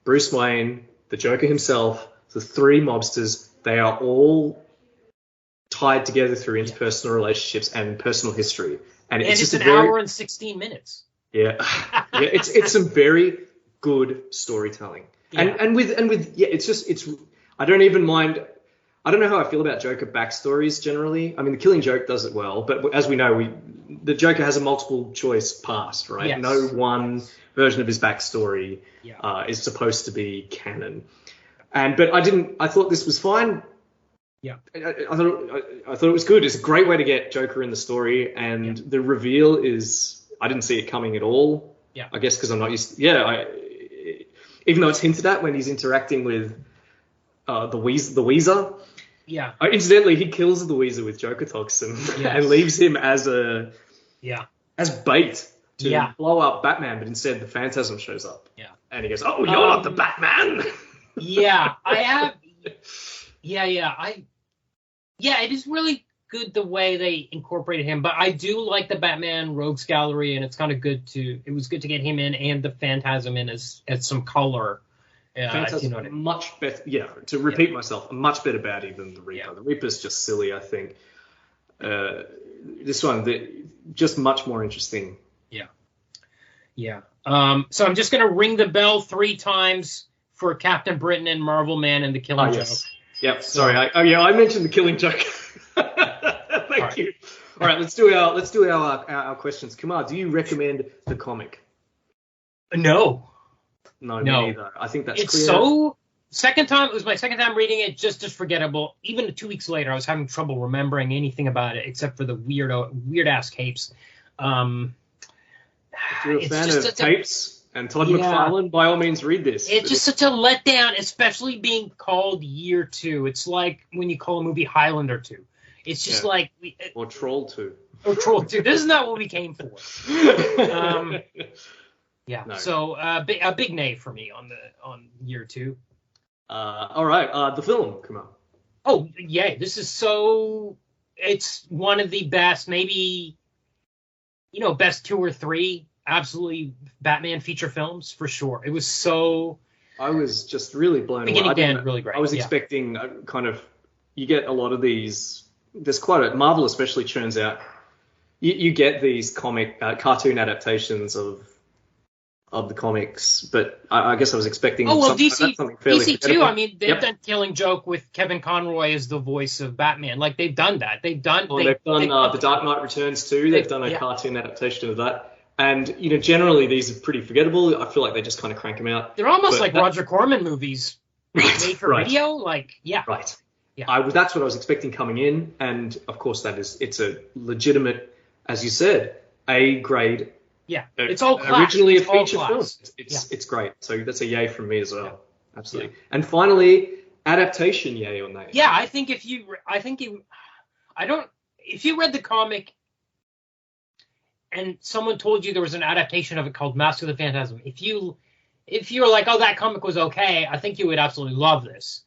Bruce Wayne, the Joker himself, the three mobsters, they are all tied together through interpersonal relationships and personal history. And it's just
an hour and 16 minutes.
Yeah. Yeah, it's some very good storytelling.
Yeah.
And with it's I don't even mind. I don't know how I feel about Joker backstories generally. I mean, The Killing Joke does it well, but as we know, the Joker has a multiple choice past, right?
Yes.
No one version of his backstory
Yeah.
is supposed to be canon. But I thought this was fine.
Yeah.
I thought it was good. It's a great way to get Joker in the story, and the reveal is I didn't see it coming at all.
Yeah.
I guess because I'm not used. Even though it's hinted at when he's interacting with the Weezer.
Yeah.
Incidentally, he kills the Weezer with Joker toxin and leaves him as bait to blow up Batman, but instead the Phantasm shows up.
Yeah.
And he goes, "Oh, you're not the Batman."
Yeah, I have. Yeah, it is really good the way they incorporated him, but I do like the Batman Rogues Gallery, and it's kind of good it was good to get him in and the Phantasm in as some color.
Phantasm,
you know what I mean.
much better. Yeah, to repeat myself, a much better baddie than the Reaper.
Yeah.
The Reaper's just silly, I think. This one, just much more interesting.
Yeah. So I'm just gonna ring the bell 3 times for Captain Britain and Marvel Man and the Killing Joke.
Yes. Yep. Sorry. I mentioned the Killing Joke. Thank you. All right. Let's do our questions. Kumar, do you recommend the comic?
No.
No, me neither. I think that's
it's
clear.
It was my second time reading it, just forgettable. Even 2 weeks later, I was having trouble remembering anything about it except for the weird ass capes.
If you're a fan of capes and Todd McFarlane, by all means read this.
It's just such a letdown, especially being called Year 2. It's like when you call a movie Highlander 2. It's just like...
or Troll 2.
Or Troll 2. This is not what we came for.
No.
So a big nay for me on Year 2.
All right, the film, come on.
Oh, yeah, this is it's one of the best, maybe, best 2 or 3 absolutely Batman feature films, for sure. It was so...
I was just really blown away.
Beginning to end, really great.
I was expecting you get a lot of these, there's quite a, Marvel especially churns out, you get these cartoon adaptations of the comics, but I guess I was expecting something fairly
DC too. I mean, they've done Killing Joke with Kevin Conroy as the voice of Batman. Like, they've done that. They've done
The Dark Knight Returns too. They've done a cartoon adaptation of that. And, generally these are pretty forgettable. I feel like they just kind of crank them out.
They're almost like Roger Corman movies made for video. Like,
Right.
Yeah.
That's what I was expecting coming in. And, of course, it's a legitimate, as you said, A-grade.
Yeah, it's all class.
Originally
it's
a feature film. It's great. So that's a yay from me as well. Yeah. Absolutely. Yeah. And finally, adaptation, yay or nay?
Yeah, if you read the comic and someone told you there was an adaptation of it called Mask of the Phantasm, if you were like, oh, that comic was okay, I think you would absolutely love this.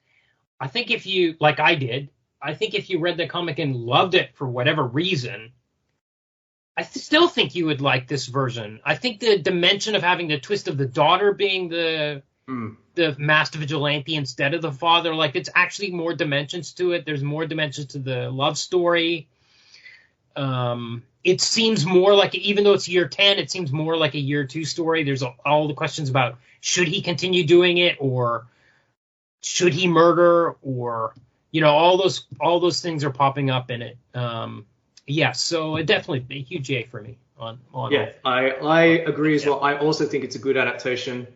I think if you, like I did, if you read the comic and loved it for whatever reason, I still think you would like this version. I think the dimension of having the twist of the daughter being the masked vigilante instead of the father, like, it's actually more dimensions to it. There's more dimensions to the love story. It seems more like, even though it's year 10, it seems more like a year 2 story. There's all the questions about, should he continue doing it, or should he murder, or, all those things are popping up in it. So definitely a huge A for me on.
Yeah, I agree as well. I also think it's a good adaptation.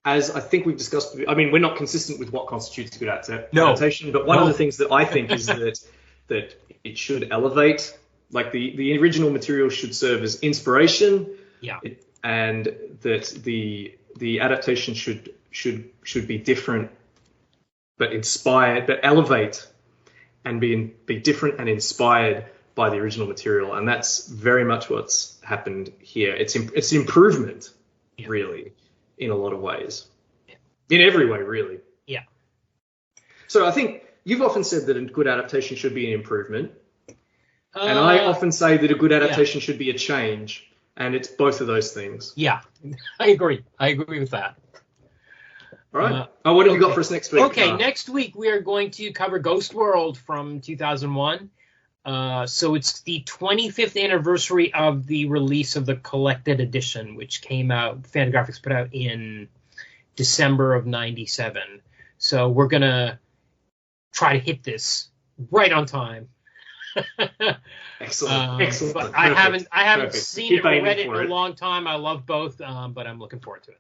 As I think we've discussed, I mean, we're not consistent with what constitutes a good adaptation, but one of the things that I think is that it should elevate, like the original material should serve as inspiration.
Yeah.
And that the adaptation should be different, but inspired, but elevate and be different and inspired by the original material, and that's very much what's happened here. It's improvement, really, in a lot of ways, in every way, really.
Yeah.
So I think you've often said that a good adaptation should be an improvement. And I often say that a good adaptation should be a change, and it's both of those things.
Yeah, I agree. I agree with that.
All right. What have you got for us next week?
Okay, next week we are going to cover Ghost World from 2001. So it's the 25th anniversary of the release of the collected edition, which came out, Fantagraphics put out in December of 97. So we're going to try to hit this right on time.
Excellent.
But I haven't seen it or read it in a long time. I love both, but I'm looking forward to it.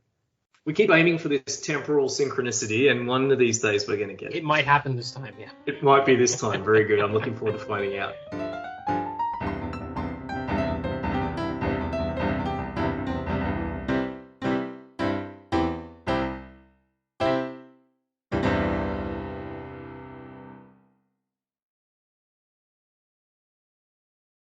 We keep aiming for this temporal synchronicity, and one of these days we're going to get it.
It might happen this time, yeah.
It might be this time. Very good. I'm looking forward to finding out.